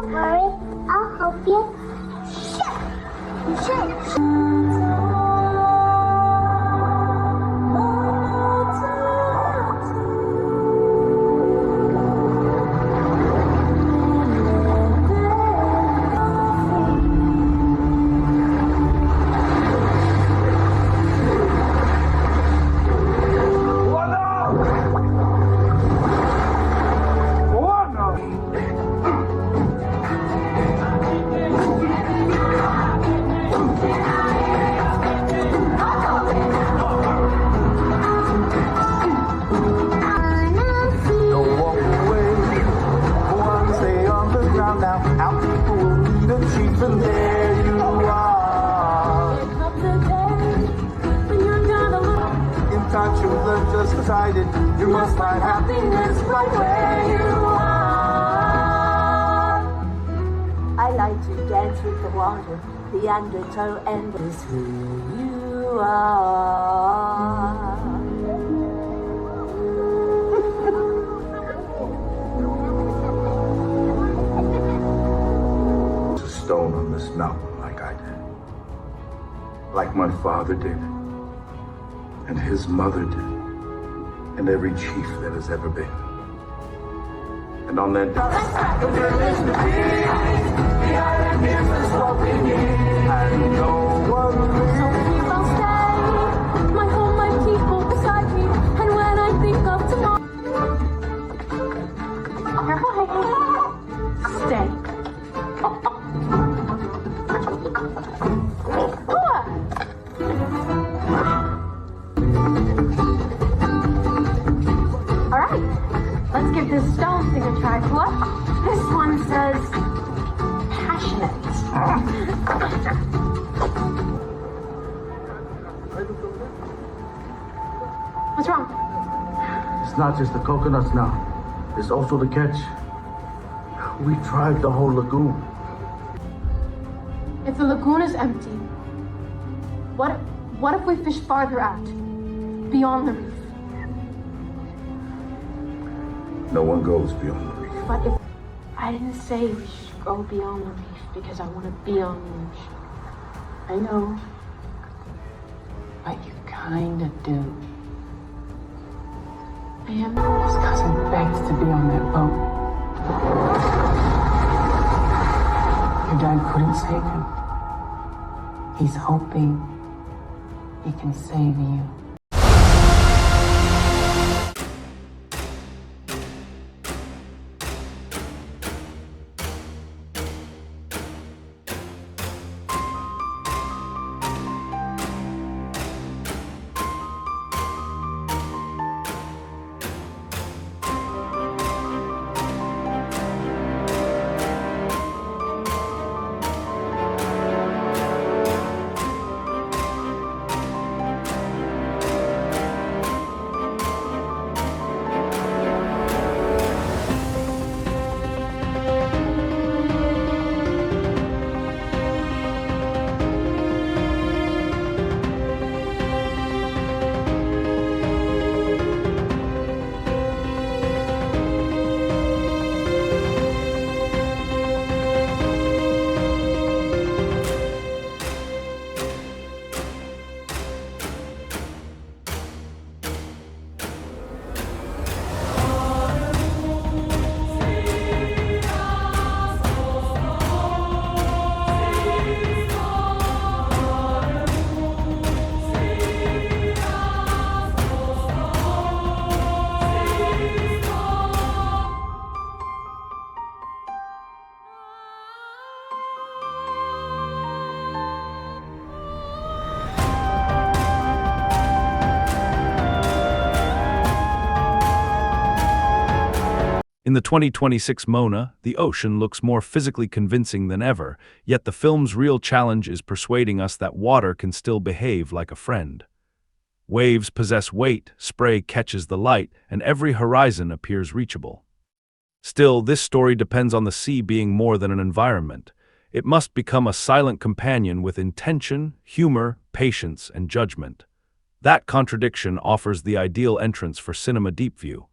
worry, I'll help you. Sure. Just decided you must find happiness right where you are. I like to dance with the water, the undertow, and is who you are. There's a stone on this mountain like I did, like my father did, and his mother did. And every chief that has ever been. And on that day, the island gives us what we need, and no one will. So please I'll stay, my home, my people beside me, and when I think of tomorrow, stay. Let's give this stone thing a try. What? This one says passionate. What's wrong? It's not just the coconuts now. It's also the catch. We tried the whole lagoon. If the lagoon is empty, what if we fish farther out, beyond the reef? No one goes beyond the reef. But if I didn't say we should go beyond the reef because I want to be on the ocean. I know. But you kinda do. I am. His cousin begs to be on that boat. Your dad couldn't save him. He's hoping he can save you. In the 2026 Moana, the ocean looks more physically convincing than ever, yet the film's real challenge is persuading us that water can still behave like a friend. Waves possess weight, spray catches the light, and every horizon appears reachable. Still, this story depends on the sea being more than an environment. It must become a silent companion with intention, humor, patience, and judgment. That contradiction offers the ideal entrance for Cinema Deep View.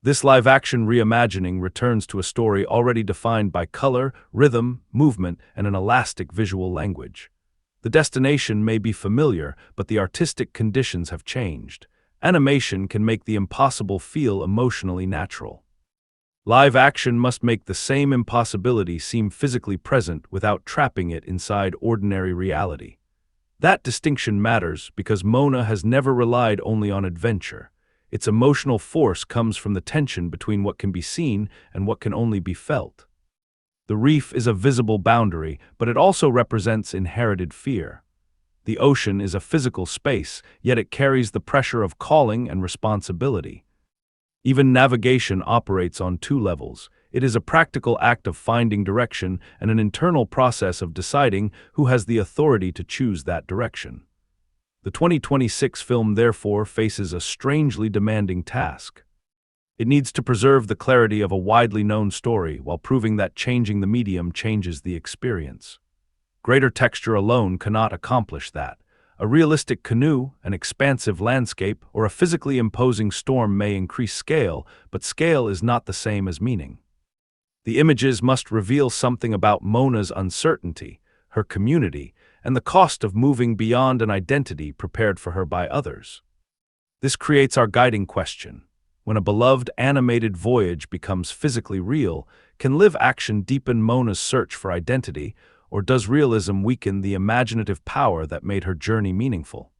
This live-action reimagining returns to a story already defined by color, rhythm, movement, and an elastic visual language. The destination may be familiar, but the artistic conditions have changed. Animation can make the impossible feel emotionally natural. Live action must make the same impossibility seem physically present without trapping it inside ordinary reality. That distinction matters because Moana has never relied only on adventure. Its emotional force comes from the tension between what can be seen and what can only be felt. The reef is a visible boundary, but it also represents inherited fear. The ocean is a physical space, yet it carries the pressure of calling and responsibility. Even navigation operates on two levels. It is a practical act of finding direction and an internal process of deciding who has the authority to choose that direction. The 2026 film therefore faces a strangely demanding task. It needs to preserve the clarity of a widely known story while proving that changing the medium changes the experience. Greater texture alone cannot accomplish that. A realistic canoe, an expansive landscape, or a physically imposing storm may increase scale, but scale is not the same as meaning. The images must reveal something about Moana's uncertainty, her community, and the cost of moving beyond an identity prepared for her by others. This creates our guiding question. When a beloved animated voyage becomes physically real, can live action deepen Moana's search for identity, or does realism weaken the imaginative power that made her journey meaningful?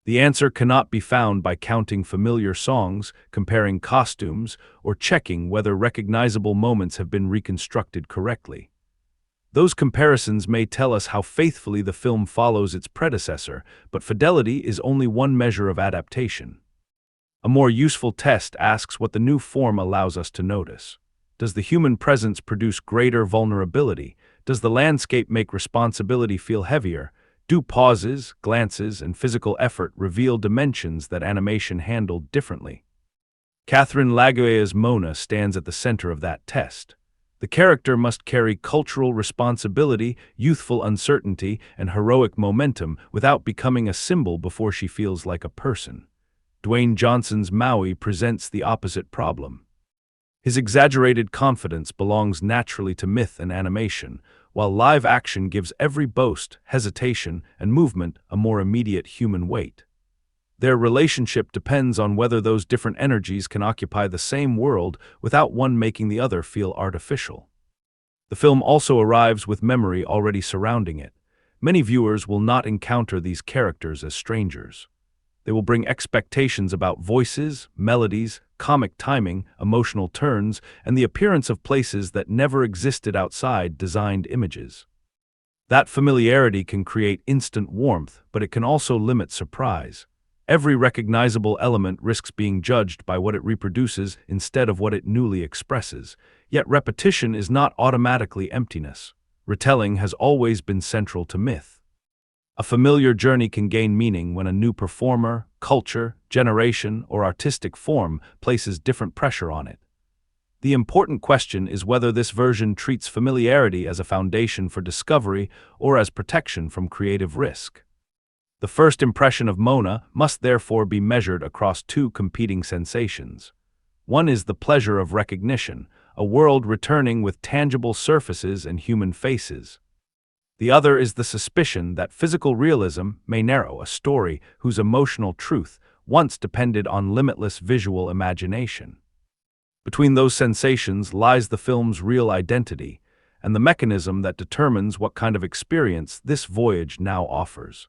The answer cannot be found by counting familiar songs, comparing costumes, or checking whether recognizable moments have been reconstructed correctly. Those comparisons may tell us how faithfully the film follows its predecessor, but fidelity is only one measure of adaptation. A more useful test asks what the new form allows us to notice. Does the human presence produce greater vulnerability? Does the landscape make responsibility feel heavier? Do pauses, glances, and physical effort reveal dimensions that animation handled differently? Catherine Lagaʻaia's Moana stands at the center of that test. The character must carry cultural responsibility, youthful uncertainty, and heroic momentum without becoming a symbol before she feels like a person. Dwayne Johnson's Maui presents the opposite problem. His exaggerated confidence belongs naturally to myth and animation, while live action gives every boast, hesitation, and movement a more immediate human weight. Their relationship depends on whether those different energies can occupy the same world without one making the other feel artificial. The film also arrives with memory already surrounding it. Many viewers will not encounter these characters as strangers. They will bring expectations about voices, melodies, comic timing, emotional turns, and the appearance of places that never existed outside designed images. That familiarity can create instant warmth, but it can also limit surprise. Every recognizable element risks being judged by what it reproduces instead of what it newly expresses. Yet repetition is not automatically emptiness. Retelling has always been central to myth. A familiar journey can gain meaning when a new performer, culture, generation, or artistic form places different pressure on it. The important question is whether this version treats familiarity as a foundation for discovery or as protection from creative risk. The first impression of Moana must therefore be measured across two competing sensations. One is the pleasure of recognition, a world returning with tangible surfaces and human faces. The other is the suspicion that physical realism may narrow a story whose emotional truth once depended on limitless visual imagination. Between those sensations lies the film's real identity, and the mechanism that determines what kind of experience this voyage now offers.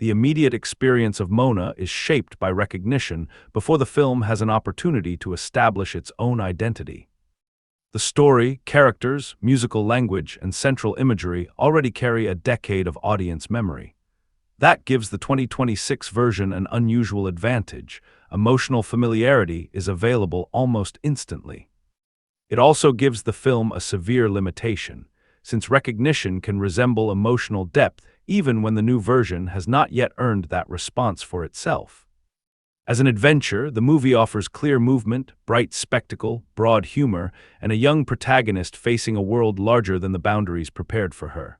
The immediate experience of Moana is shaped by recognition before the film has an opportunity to establish its own identity. The story, characters, musical language, and central imagery already carry a decade of audience memory. That gives the 2026 version an unusual advantage. Emotional familiarity is available almost instantly. It also gives the film a severe limitation, since recognition can resemble emotional depth even when the new version has not yet earned that response for itself. As an adventure, the movie offers clear movement, bright spectacle, broad humor, and a young protagonist facing a world larger than the boundaries prepared for her.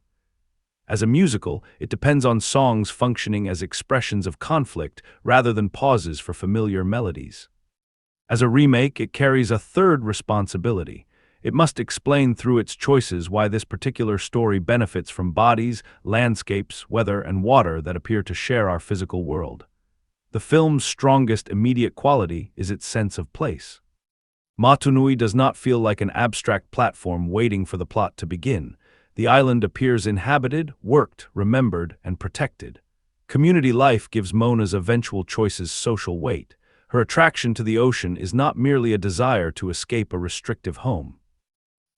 As a musical, it depends on songs functioning as expressions of conflict rather than pauses for familiar melodies. As a remake, it carries a third responsibility. It must explain through its choices why this particular story benefits from bodies, landscapes, weather, and water that appear to share our physical world. The film's strongest immediate quality is its sense of place. Motunui does not feel like an abstract platform waiting for the plot to begin. The island appears inhabited, worked, remembered, and protected. Community life gives Moana's eventual choices social weight. Her attraction to the ocean is not merely a desire to escape a restrictive home.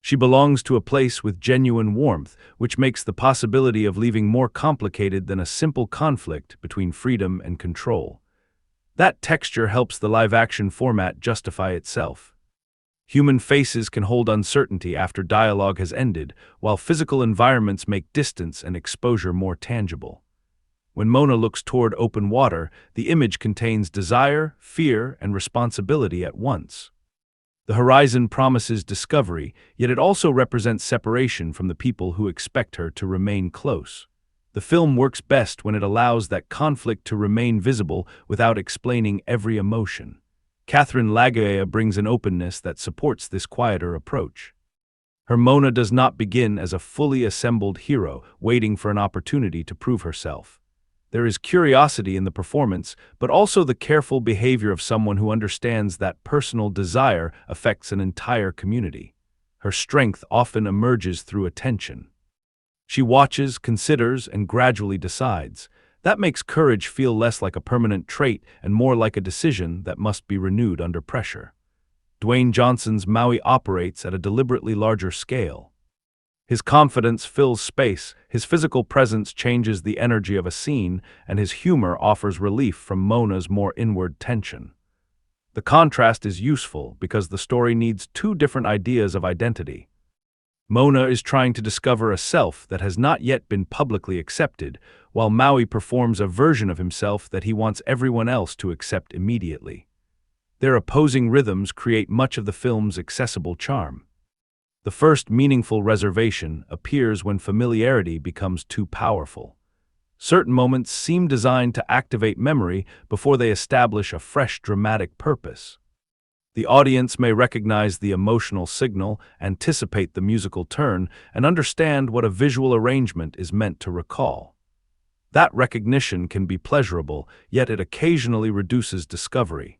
She belongs to a place with genuine warmth, which makes the possibility of leaving more complicated than a simple conflict between freedom and control. That texture helps the live-action format justify itself. Human faces can hold uncertainty after dialogue has ended, while physical environments make distance and exposure more tangible. When Moana looks toward open water, the image contains desire, fear, and responsibility at once. The horizon promises discovery, yet it also represents separation from the people who expect her to remain close. The film works best when it allows that conflict to remain visible without explaining every emotion. Catherine Lagaʻaia brings an openness that supports this quieter approach. Her Moana does not begin as a fully assembled hero, waiting for an opportunity to prove herself. There is curiosity in the performance, but also the careful behavior of someone who understands that personal desire affects an entire community. Her strength often emerges through attention. She watches, considers, and gradually decides. That makes courage feel less like a permanent trait and more like a decision that must be renewed under pressure. Dwayne Johnson's Maui operates at a deliberately larger scale. His confidence fills space, his physical presence changes the energy of a scene, and his humor offers relief from Moana's more inward tension. The contrast is useful because the story needs two different ideas of identity. Moana is trying to discover a self that has not yet been publicly accepted, while Maui performs a version of himself that he wants everyone else to accept immediately. Their opposing rhythms create much of the film's accessible charm. The first meaningful reservation appears when familiarity becomes too powerful. Certain moments seem designed to activate memory before they establish a fresh dramatic purpose. The audience may recognize the emotional signal, anticipate the musical turn, and understand what a visual arrangement is meant to recall. That recognition can be pleasurable, yet it occasionally reduces discovery.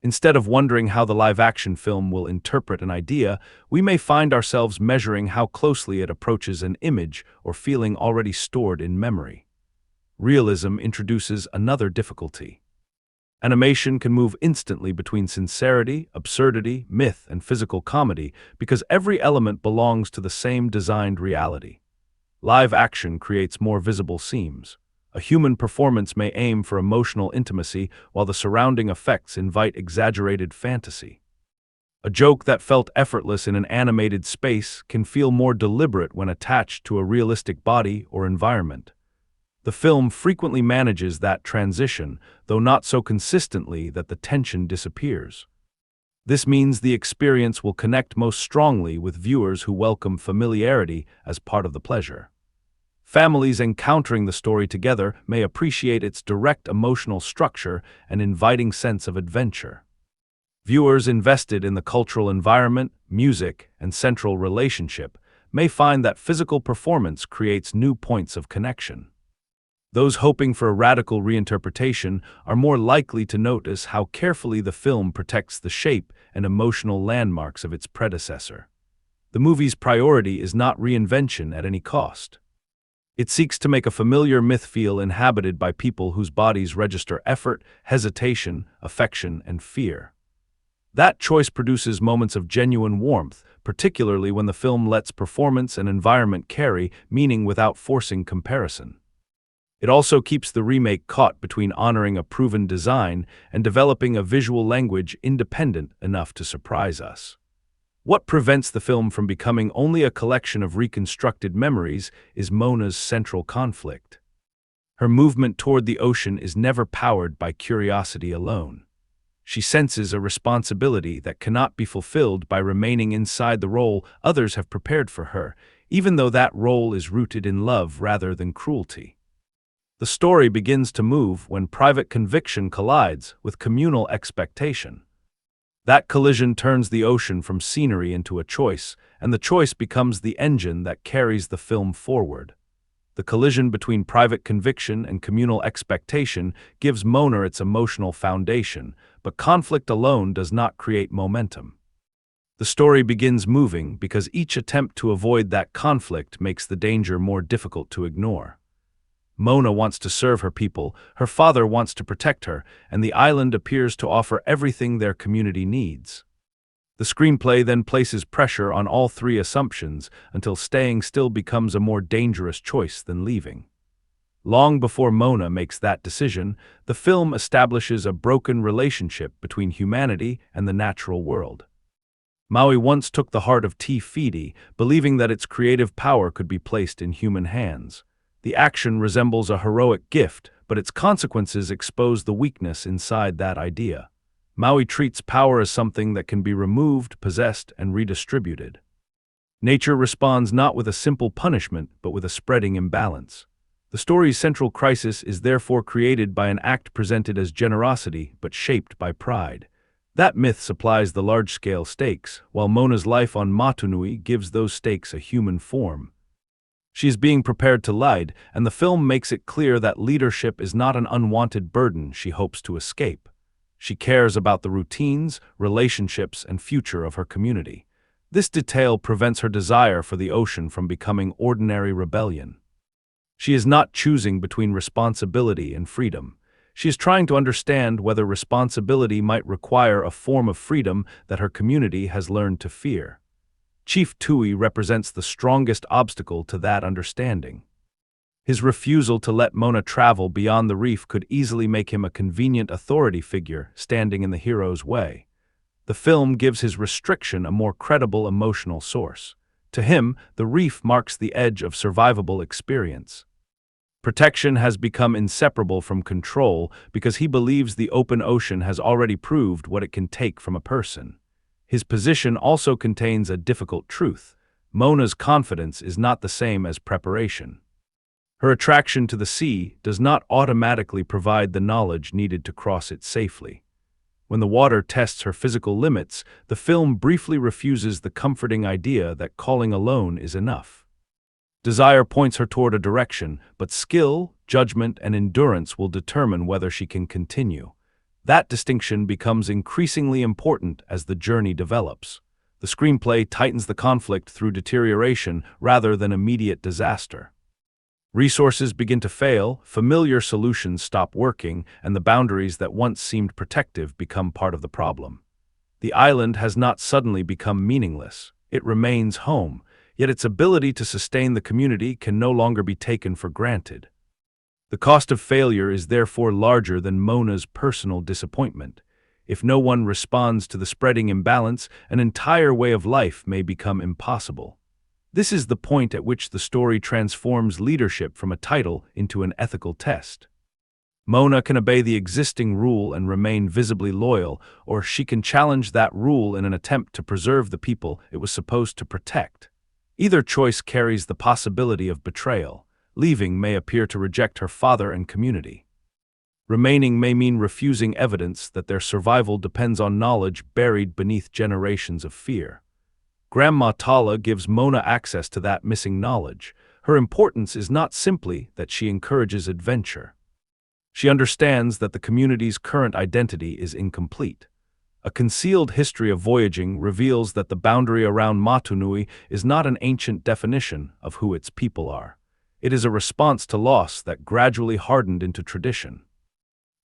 Instead of wondering how the live-action film will interpret an idea, we may find ourselves measuring how closely it approaches an image or feeling already stored in memory. Realism introduces another difficulty. Animation can move instantly between sincerity, absurdity, myth, and physical comedy because every element belongs to the same designed reality. Live action creates more visible seams. A human performance may aim for emotional intimacy while the surrounding effects invite exaggerated fantasy. A joke that felt effortless in an animated space can feel more deliberate when attached to a realistic body or environment. The film frequently manages that transition, though not so consistently that the tension disappears. This means the experience will connect most strongly with viewers who welcome familiarity as part of the pleasure. Families encountering the story together may appreciate its direct emotional structure and inviting sense of adventure. Viewers invested in the cultural environment, music, and central relationship may find that physical performance creates new points of connection. Those hoping for a radical reinterpretation are more likely to notice how carefully the film protects the shape and emotional landmarks of its predecessor. The movie's priority is not reinvention at any cost. It seeks to make a familiar myth feel inhabited by people whose bodies register effort, hesitation, affection, and fear. That choice produces moments of genuine warmth, particularly when the film lets performance and environment carry meaning without forcing comparison. It also keeps the remake caught between honoring a proven design and developing a visual language independent enough to surprise us. What prevents the film from becoming only a collection of reconstructed memories is Moana's central conflict. Her movement toward the ocean is never powered by curiosity alone. She senses a responsibility that cannot be fulfilled by remaining inside the role others have prepared for her, even though that role is rooted in love rather than cruelty. The story begins to move when private conviction collides with communal expectation. That collision turns the ocean from scenery into a choice, and the choice becomes the engine that carries the film forward. The collision between private conviction and communal expectation gives Moana its emotional foundation, but conflict alone does not create momentum. The story begins moving because each attempt to avoid that conflict makes the danger more difficult to ignore. Moana wants to serve her people, her father wants to protect her, and the island appears to offer everything their community needs. The screenplay then places pressure on all three assumptions until staying still becomes a more dangerous choice than leaving. Long before Moana makes that decision, the film establishes a broken relationship between humanity and the natural world. Maui once took the heart of Te Fiti, believing that its creative power could be placed in human hands. The action resembles a heroic gift, but its consequences expose the weakness inside that idea. Maui treats power as something that can be removed, possessed, and redistributed. Nature responds not with a simple punishment, but with a spreading imbalance. The story's central crisis is therefore created by an act presented as generosity, but shaped by pride. That myth supplies the large-scale stakes, while Moana's life on Motunui gives those stakes a human form. She is being prepared to lead, and the film makes it clear that leadership is not an unwanted burden she hopes to escape. She cares about the routines, relationships, and future of her community. This detail prevents her desire for the ocean from becoming ordinary rebellion. She is not choosing between responsibility and freedom. She is trying to understand whether responsibility might require a form of freedom that her community has learned to fear. Chief Tui represents the strongest obstacle to that understanding. His refusal to let Moana travel beyond the reef could easily make him a convenient authority figure standing in the hero's way. The film gives his restriction a more credible emotional source. To him, the reef marks the edge of survivable experience. Protection has become inseparable from control because he believes the open ocean has already proved what it can take from a person. His position also contains a difficult truth. Moana's confidence is not the same as preparation. Her attraction to the sea does not automatically provide the knowledge needed to cross it safely. When the water tests her physical limits, the film briefly refuses the comforting idea that calling alone is enough. Desire points her toward a direction, but skill, judgment, and endurance will determine whether she can continue. That distinction becomes increasingly important as the journey develops. The screenplay tightens the conflict through deterioration rather than immediate disaster. Resources begin to fail, familiar solutions stop working, and the boundaries that once seemed protective become part of the problem. The island has not suddenly become meaningless. It remains home, yet its ability to sustain the community can no longer be taken for granted. The cost of failure is therefore larger than Moana's personal disappointment. If no one responds to the spreading imbalance, an entire way of life may become impossible. This is the point at which the story transforms leadership from a title into an ethical test. Moana can obey the existing rule and remain visibly loyal, or she can challenge that rule in an attempt to preserve the people it was supposed to protect. Either choice carries the possibility of betrayal. Leaving may appear to reject her father and community. Remaining may mean refusing evidence that their survival depends on knowledge buried beneath generations of fear. Grandma Tala gives Moana access to that missing knowledge. Her importance is not simply that she encourages adventure. She understands that the community's current identity is incomplete. A concealed history of voyaging reveals that the boundary around Motunui is not an ancient definition of who its people are. It is a response to loss that gradually hardened into tradition.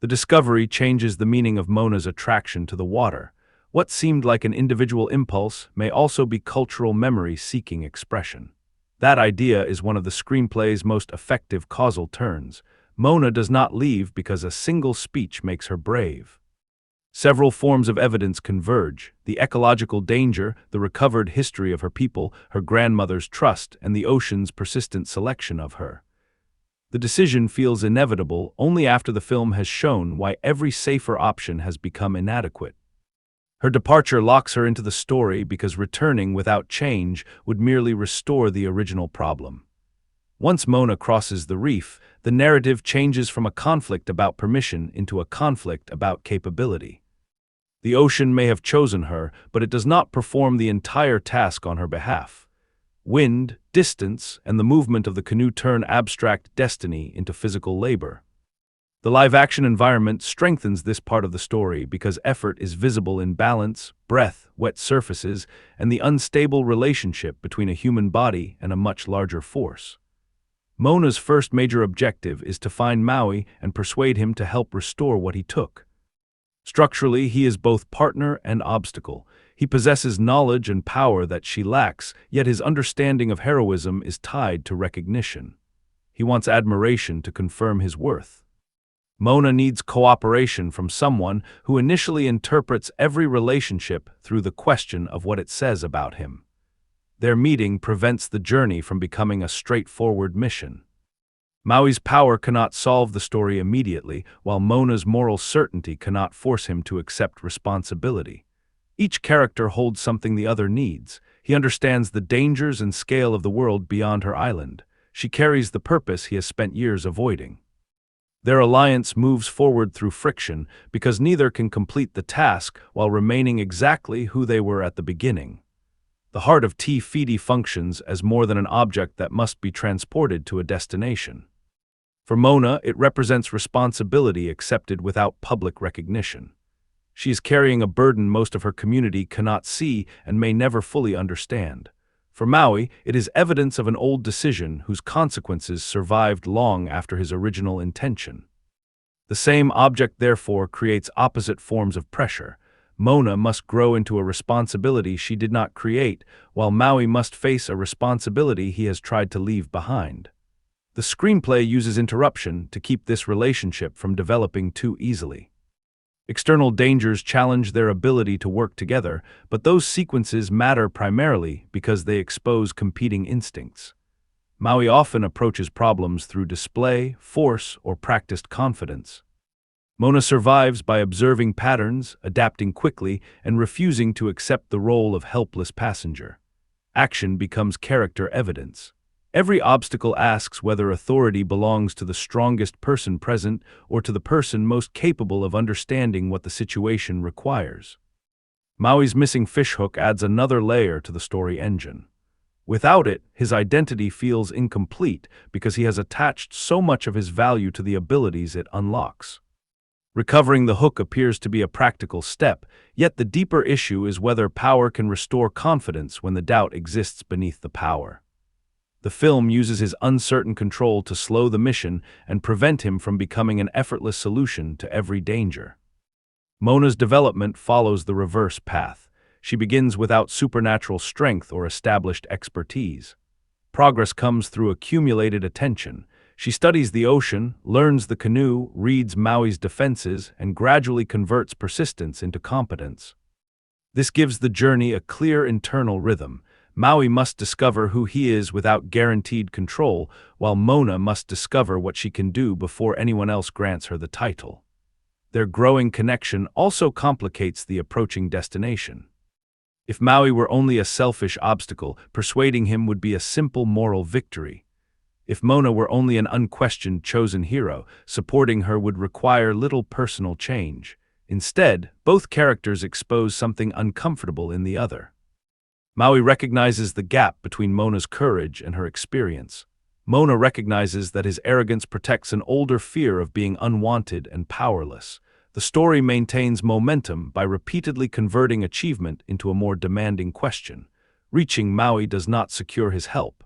The discovery changes the meaning of Moana's attraction to the water. What seemed like an individual impulse may also be cultural memory seeking expression. That idea is one of the screenplay's most effective causal turns. Moana does not leave because a single speech makes her brave. Several forms of evidence converge: the ecological danger, the recovered history of her people, her grandmother's trust, and the ocean's persistent selection of her. The decision feels inevitable only after the film has shown why every safer option has become inadequate. Her departure locks her into the story because returning without change would merely restore the original problem. Once Moana crosses the reef, the narrative changes from a conflict about permission into a conflict about capability. The ocean may have chosen her, but it does not perform the entire task on her behalf. Wind, distance, and the movement of the canoe turn abstract destiny into physical labor. The live-action environment strengthens this part of the story because effort is visible in balance, breath, wet surfaces, and the unstable relationship between a human body and a much larger force. Moana's first major objective is to find Maui and persuade him to help restore what he took. Structurally, he is both partner and obstacle. He possesses knowledge and power that she lacks, yet his understanding of heroism is tied to recognition. He wants admiration to confirm his worth. Moana needs cooperation from someone who initially interprets every relationship through the question of what it says about him. Their meeting prevents the journey from becoming a straightforward mission. Maui's power cannot solve the story immediately, while Moana's moral certainty cannot force him to accept responsibility. Each character holds something the other needs. He understands the dangers and scale of the world beyond her island. She carries the purpose he has spent years avoiding. Their alliance moves forward through friction because neither can complete the task while remaining exactly who they were at the beginning. The heart of Te Fiti functions as more than an object that must be transported to a destination. For Moana, it represents responsibility accepted without public recognition. She is carrying a burden most of her community cannot see and may never fully understand. For Maui, it is evidence of an old decision whose consequences survived long after his original intention. The same object therefore creates opposite forms of pressure. Moana must grow into a responsibility she did not create, while Maui must face a responsibility he has tried to leave behind. The screenplay uses interruption to keep this relationship from developing too easily. External dangers challenge their ability to work together, but those sequences matter primarily because they expose competing instincts. Maui often approaches problems through display, force, or practiced confidence. Moana survives by observing patterns, adapting quickly, and refusing to accept the role of helpless passenger. Action becomes character evidence. Every obstacle asks whether authority belongs to the strongest person present or to the person most capable of understanding what the situation requires. Maui's missing fishhook adds another layer to the story engine. Without it, his identity feels incomplete because he has attached so much of his value to the abilities it unlocks. Recovering the hook appears to be a practical step, yet the deeper issue is whether power can restore confidence when the doubt exists beneath the power. The film uses his uncertain control to slow the mission and prevent him from becoming an effortless solution to every danger. Moana's development follows the reverse path. She begins without supernatural strength or established expertise. Progress comes through accumulated attention. She studies the ocean, learns the canoe, reads Maui's defenses, and gradually converts persistence into competence. This gives the journey a clear internal rhythm. Maui must discover who he is without guaranteed control, while Moana must discover what she can do before anyone else grants her the title. Their growing connection also complicates the approaching destination. If Maui were only a selfish obstacle, persuading him would be a simple moral victory. If Moana were only an unquestioned chosen hero, supporting her would require little personal change. Instead, both characters expose something uncomfortable in the other. Maui recognizes the gap between Moana's courage and her experience. Moana recognizes that his arrogance protects an older fear of being unwanted and powerless. The story maintains momentum by repeatedly converting achievement into a more demanding question. Reaching Maui does not secure his help.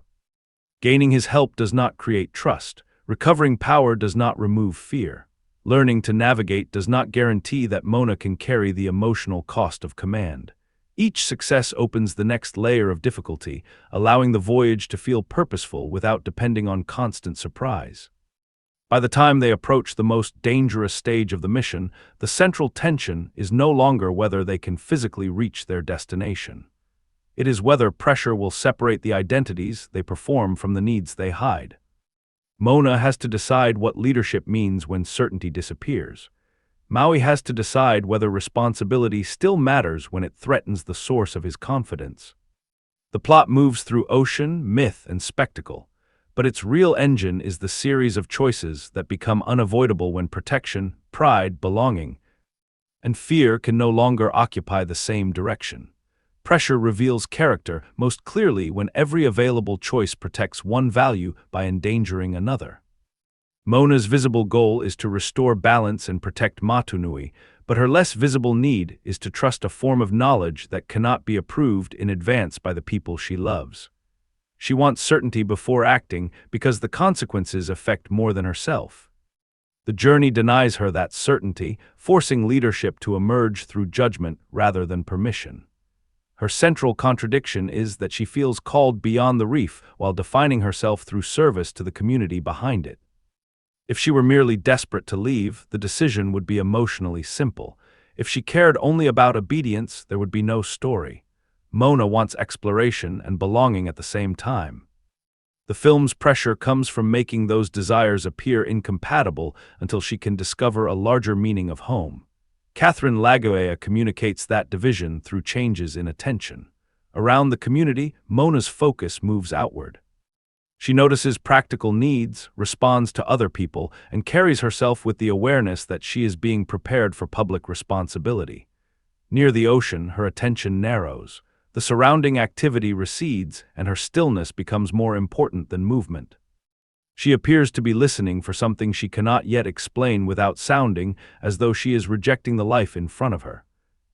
Gaining his help does not create trust. Recovering power does not remove fear. Learning to navigate does not guarantee that Moana can carry the emotional cost of command. Each success opens the next layer of difficulty, allowing the voyage to feel purposeful without depending on constant surprise. By the time they approach the most dangerous stage of the mission, the central tension is no longer whether they can physically reach their destination. It is whether pressure will separate the identities they perform from the needs they hide. Moana has to decide what leadership means when certainty disappears. Maui has to decide whether responsibility still matters when it threatens the source of his confidence. The plot moves through ocean, myth, and spectacle, but its real engine is the series of choices that become unavoidable when protection, pride, belonging, and fear can no longer occupy the same direction. Pressure reveals character most clearly when every available choice protects one value by endangering another. Mona's visible goal is to restore balance and protect Motunui, but her less visible need is to trust a form of knowledge that cannot be approved in advance by the people she loves. She wants certainty before acting because the consequences affect more than herself. The journey denies her that certainty, forcing leadership to emerge through judgment rather than permission. Her central contradiction is that she feels called beyond the reef while defining herself through service to the community behind it. If she were merely desperate to leave, the decision would be emotionally simple. If she cared only about obedience, there would be no story. Moana wants exploration and belonging at the same time. The film's pressure comes from making those desires appear incompatible until she can discover a larger meaning of home. Catherine Lagaʻaia communicates that division through changes in attention. Around the community, Moana's focus moves outward. She notices practical needs, responds to other people, and carries herself with the awareness that she is being prepared for public responsibility. Near the ocean, her attention narrows. The surrounding activity recedes, and her stillness becomes more important than movement. She appears to be listening for something she cannot yet explain without sounding as though she is rejecting the life in front of her.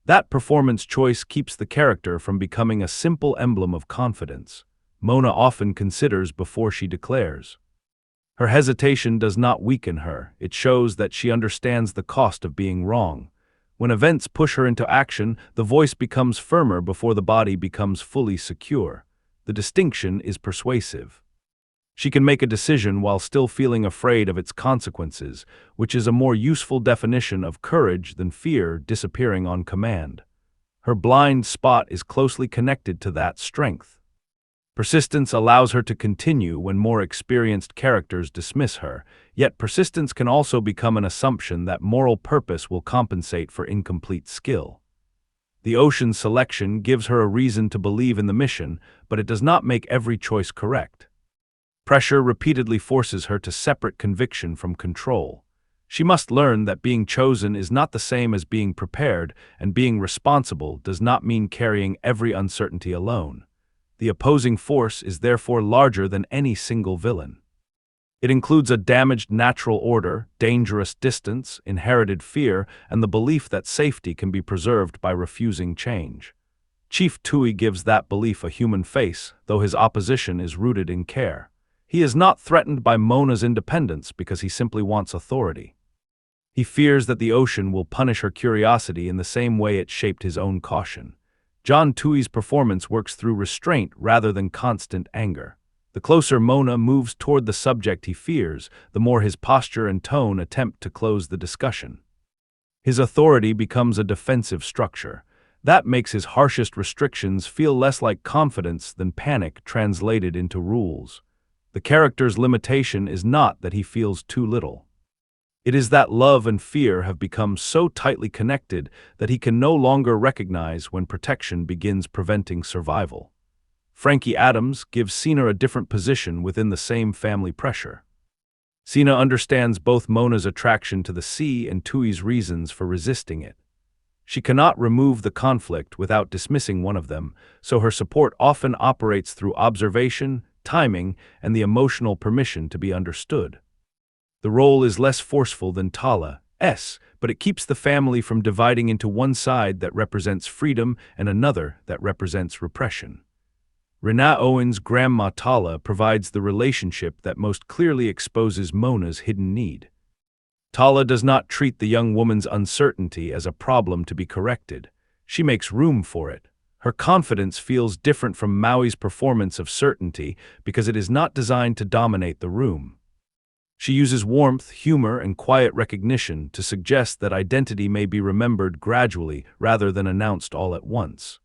That performance choice keeps the character from becoming a simple emblem of confidence. Moana often considers before she declares. Her hesitation does not weaken her, it shows that she understands the cost of being wrong. When events push her into action, the voice becomes firmer before the body becomes fully secure. The distinction is persuasive. She can make a decision while still feeling afraid of its consequences, which is a more useful definition of courage than fear disappearing on command. Her blind spot is closely connected to that strength. Persistence allows her to continue when more experienced characters dismiss her, yet persistence can also become an assumption that moral purpose will compensate for incomplete skill. The ocean's selection gives her a reason to believe in the mission, but it does not make every choice correct. Pressure repeatedly forces her to separate conviction from control. She must learn that being chosen is not the same as being prepared, and being responsible does not mean carrying every uncertainty alone. The opposing force is therefore larger than any single villain. It includes a damaged natural order, dangerous distance, inherited fear, and the belief that safety can be preserved by refusing change. Chief Tui gives that belief a human face, though his opposition is rooted in care. He is not threatened by Moana's independence because he simply wants authority. He fears that the ocean will punish her curiosity in the same way it shaped his own caution. John Tui's performance works through restraint rather than constant anger. The closer Moana moves toward the subject he fears, the more his posture and tone attempt to close the discussion. His authority becomes a defensive structure. That makes his harshest restrictions feel less like confidence than panic translated into rules. The character's limitation is not that he feels too little. It is that love and fear have become so tightly connected that he can no longer recognize when protection begins preventing survival. Frankie Adams gives Cena a different position within the same family pressure. Cena understands both Moana's attraction to the sea and Tui's reasons for resisting it. She cannot remove the conflict without dismissing one of them, so her support often operates through observation, timing, and the emotional permission to be understood. The role is less forceful than Tala's, but it keeps the family from dividing into one side that represents freedom and another that represents repression. Rena Owen's grandma Tala provides the relationship that most clearly exposes Moana's hidden need. Tala does not treat the young woman's uncertainty as a problem to be corrected. She makes room for it. Her confidence feels different from Maui's performance of certainty because it is not designed to dominate the room. She uses warmth, humor, and quiet recognition to suggest that identity may be remembered gradually rather than announced all at once.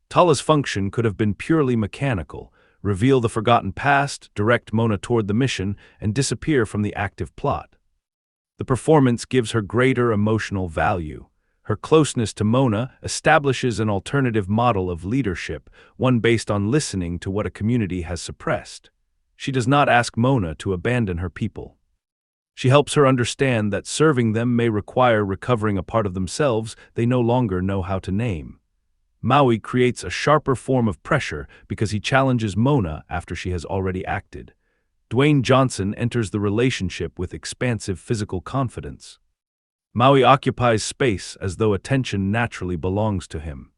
Tala's function could have been purely mechanical, reveal the forgotten past, direct Moana toward the mission, and disappear from the active plot. The performance gives her greater emotional value. Her closeness to Moana establishes an alternative model of leadership, one based on listening to what a community has suppressed. She does not ask Moana to abandon her people. She helps her understand that serving them may require recovering a part of themselves they no longer know how to name. Maui creates a sharper form of pressure because he challenges Moana after she has already acted. Dwayne Johnson enters the relationship with expansive physical confidence. Maui occupies space as though attention naturally belongs to him.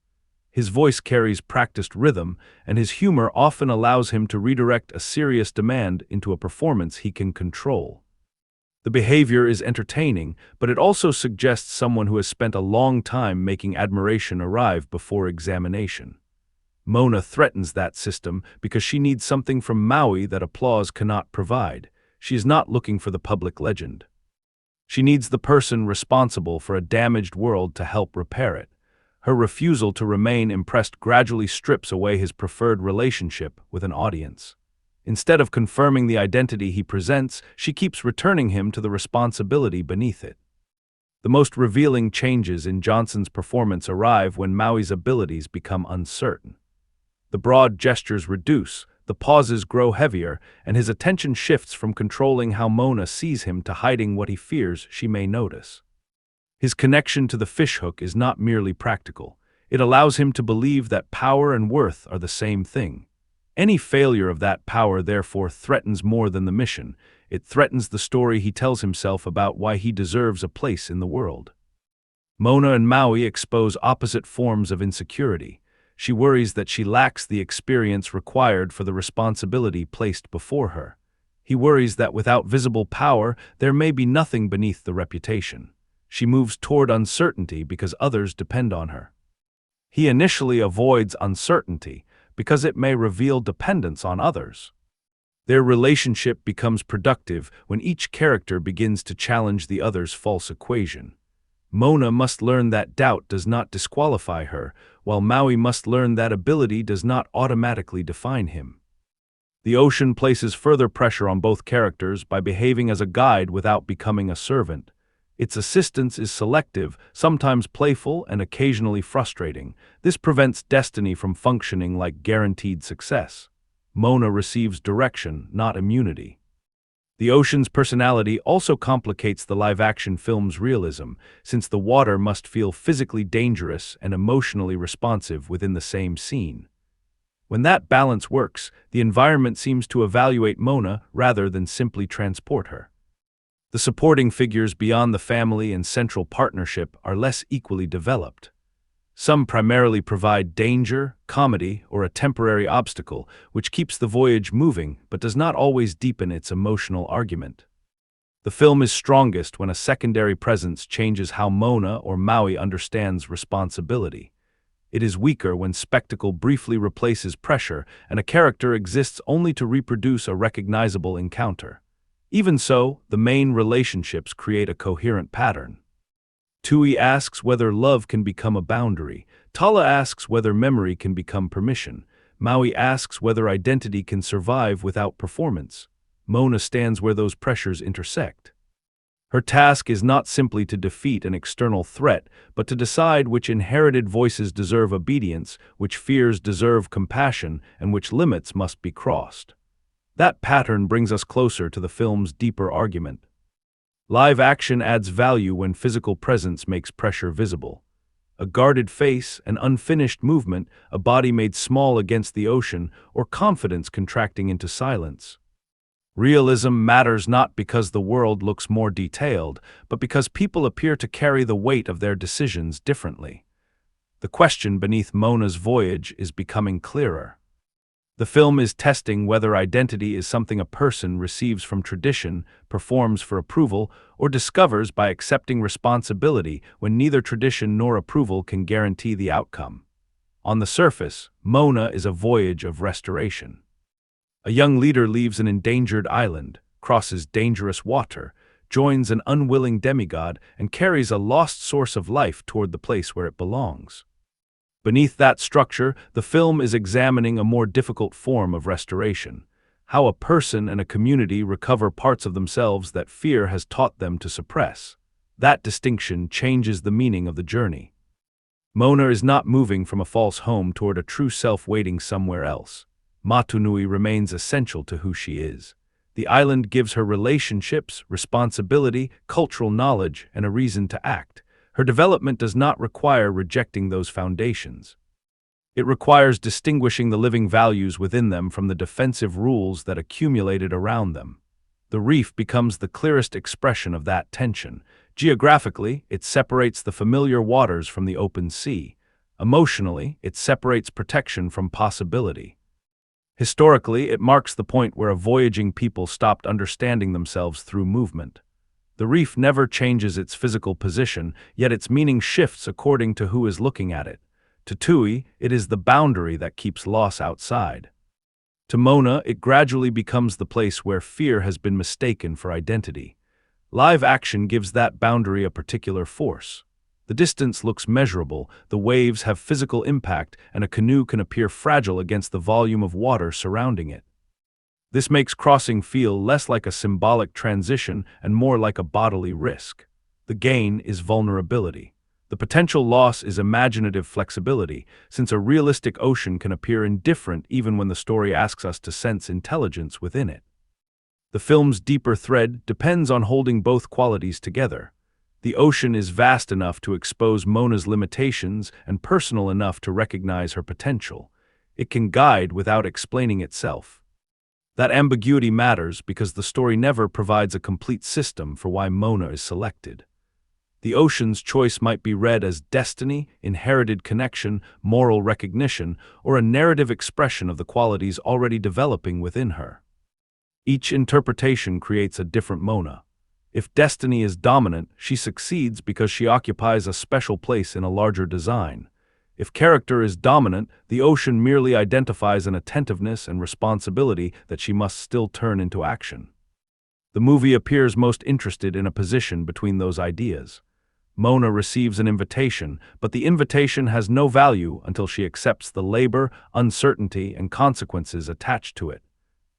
His voice carries practiced rhythm, and his humor often allows him to redirect a serious demand into a performance he can control. The behavior is entertaining, but it also suggests someone who has spent a long time making admiration arrive before examination. Moana threatens that system because she needs something from Maui that applause cannot provide. She is not looking for the public legend. She needs the person responsible for a damaged world to help repair it. Her refusal to remain impressed gradually strips away his preferred relationship with an audience. Instead of confirming the identity he presents, she keeps returning him to the responsibility beneath it. The most revealing changes in Johnson's performance arrive when Maui's abilities become uncertain. The broad gestures reduce, the pauses grow heavier, and his attention shifts from controlling how Moana sees him to hiding what he fears she may notice. His connection to the fishhook is not merely practical. It allows him to believe that power and worth are the same thing. Any failure of that power, therefore, threatens more than the mission. It threatens the story he tells himself about why he deserves a place in the world. Moana and Maui expose opposite forms of insecurity. She worries that she lacks the experience required for the responsibility placed before her. He worries that without visible power, there may be nothing beneath the reputation. She moves toward uncertainty because others depend on her. He initially avoids uncertainty because it may reveal dependence on others. Their relationship becomes productive when each character begins to challenge the other's false equation. Moana must learn that doubt does not disqualify her, while Maui must learn that ability does not automatically define him. The ocean places further pressure on both characters by behaving as a guide without becoming a servant. Its assistance is selective, sometimes playful, and occasionally frustrating. This prevents destiny from functioning like guaranteed success. Moana receives direction, not immunity. The ocean's personality also complicates the live-action film's realism, since the water must feel physically dangerous and emotionally responsive within the same scene. When that balance works, the environment seems to evaluate Moana rather than simply transport her. The supporting figures beyond the family and central partnership are less equally developed. Some primarily provide danger, comedy, or a temporary obstacle, which keeps the voyage moving but does not always deepen its emotional argument. The film is strongest when a secondary presence changes how Moana or Maui understands responsibility. It is weaker when spectacle briefly replaces pressure and a character exists only to reproduce a recognizable encounter. Even so, the main relationships create a coherent pattern. Tui asks whether love can become a boundary. Tala asks whether memory can become permission. Maui asks whether identity can survive without performance. Moana stands where those pressures intersect. Her task is not simply to defeat an external threat, but to decide which inherited voices deserve obedience, which fears deserve compassion, and which limits must be crossed. That pattern brings us closer to the film's deeper argument. Live action adds value when physical presence makes pressure visible. A guarded face, an unfinished movement, a body made small against the ocean, or confidence contracting into silence. Realism matters not because the world looks more detailed, but because people appear to carry the weight of their decisions differently. The question beneath Moana's voyage is becoming clearer. The film is testing whether identity is something a person receives from tradition, performs for approval, or discovers by accepting responsibility when neither tradition nor approval can guarantee the outcome. On the surface, Moana is a voyage of restoration. A young leader leaves an endangered island, crosses dangerous water, joins an unwilling demigod, and carries a lost source of life toward the place where it belongs. Beneath that structure, the film is examining a more difficult form of restoration, how a person and a community recover parts of themselves that fear has taught them to suppress. That distinction changes the meaning of the journey. Moana is not moving from a false home toward a true self waiting somewhere else. Motunui remains essential to who she is. The island gives her relationships, responsibility, cultural knowledge, and a reason to act. Her development does not require rejecting those foundations. It requires distinguishing the living values within them from the defensive rules that accumulated around them. The reef becomes the clearest expression of that tension. Geographically, it separates the familiar waters from the open sea. Emotionally, it separates protection from possibility. Historically, it marks the point where a voyaging people stopped understanding themselves through movement. The reef never changes its physical position, yet its meaning shifts according to who is looking at it. To Tui, it is the boundary that keeps loss outside. To Moana, it gradually becomes the place where fear has been mistaken for identity. Live action gives that boundary a particular force. The distance looks measurable, the waves have physical impact, and a canoe can appear fragile against the volume of water surrounding it. This makes crossing feel less like a symbolic transition and more like a bodily risk. The gain is vulnerability. The potential loss is imaginative flexibility, since a realistic ocean can appear indifferent even when the story asks us to sense intelligence within it. The film's deeper thread depends on holding both qualities together. The ocean is vast enough to expose Moana's limitations and personal enough to recognize her potential. It can guide without explaining itself. That ambiguity matters because the story never provides a complete system for why Moana is selected. The ocean's choice might be read as destiny, inherited connection, moral recognition, or a narrative expression of the qualities already developing within her. Each interpretation creates a different Moana. If destiny is dominant, she succeeds because she occupies a special place in a larger design. If character is dominant, the ocean merely identifies an attentiveness and responsibility that she must still turn into action. The movie appears most interested in a position between those ideas. Moana receives an invitation, but the invitation has no value until she accepts the labor, uncertainty, and consequences attached to it.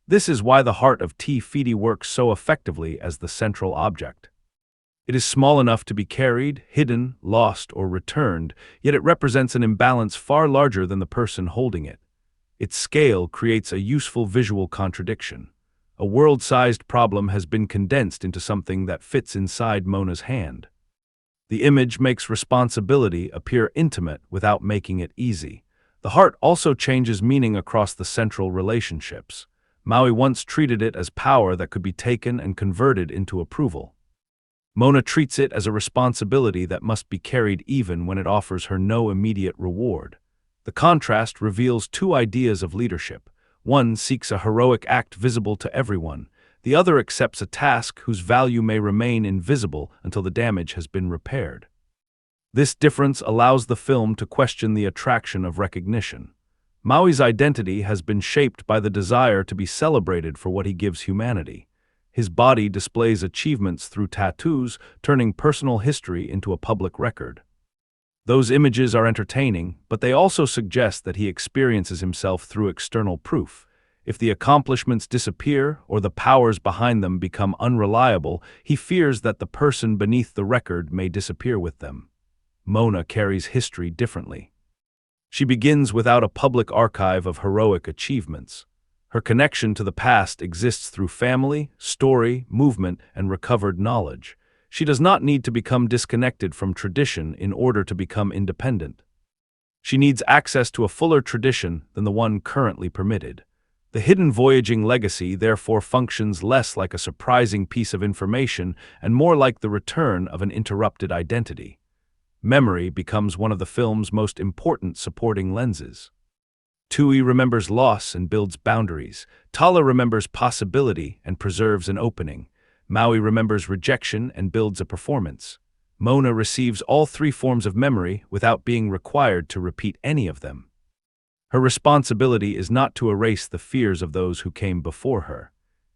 This is why the heart of Te Fiti works so effectively as the central object. It is small enough to be carried, hidden, lost, or returned, yet it represents an imbalance far larger than the person holding it. Its scale creates a useful visual contradiction. A world-sized problem has been condensed into something that fits inside Moana's hand. The image makes responsibility appear intimate without making it easy. The heart also changes meaning across the central relationships. Maui once treated it as power that could be taken and converted into approval. Moana treats it as a responsibility that must be carried even when it offers her no immediate reward. The contrast reveals two ideas of leadership. One seeks a heroic act visible to everyone. The other accepts a task whose value may remain invisible until the damage has been repaired. This difference allows the film to question the attraction of recognition. Maui's identity has been shaped by the desire to be celebrated for what he gives humanity. His body displays achievements through tattoos, turning personal history into a public record. Those images are entertaining, but they also suggest that he experiences himself through external proof. If the accomplishments disappear or the powers behind them become unreliable, he fears that the person beneath the record may disappear with them. Moana carries history differently. She begins without a public archive of heroic achievements. Her connection to the past exists through family, story, movement, and recovered knowledge. She does not need to become disconnected from tradition in order to become independent. She needs access to a fuller tradition than the one currently permitted. The hidden voyaging legacy therefore functions less like a surprising piece of information and more like the return of an interrupted identity. Memory becomes one of the film's most important supporting lenses. Tui remembers loss and builds boundaries. Tala remembers possibility and preserves an opening. Maui remembers rejection and builds a performance. Moana receives all three forms of memory without being required to repeat any of them. Her responsibility is not to erase the fears of those who came before her.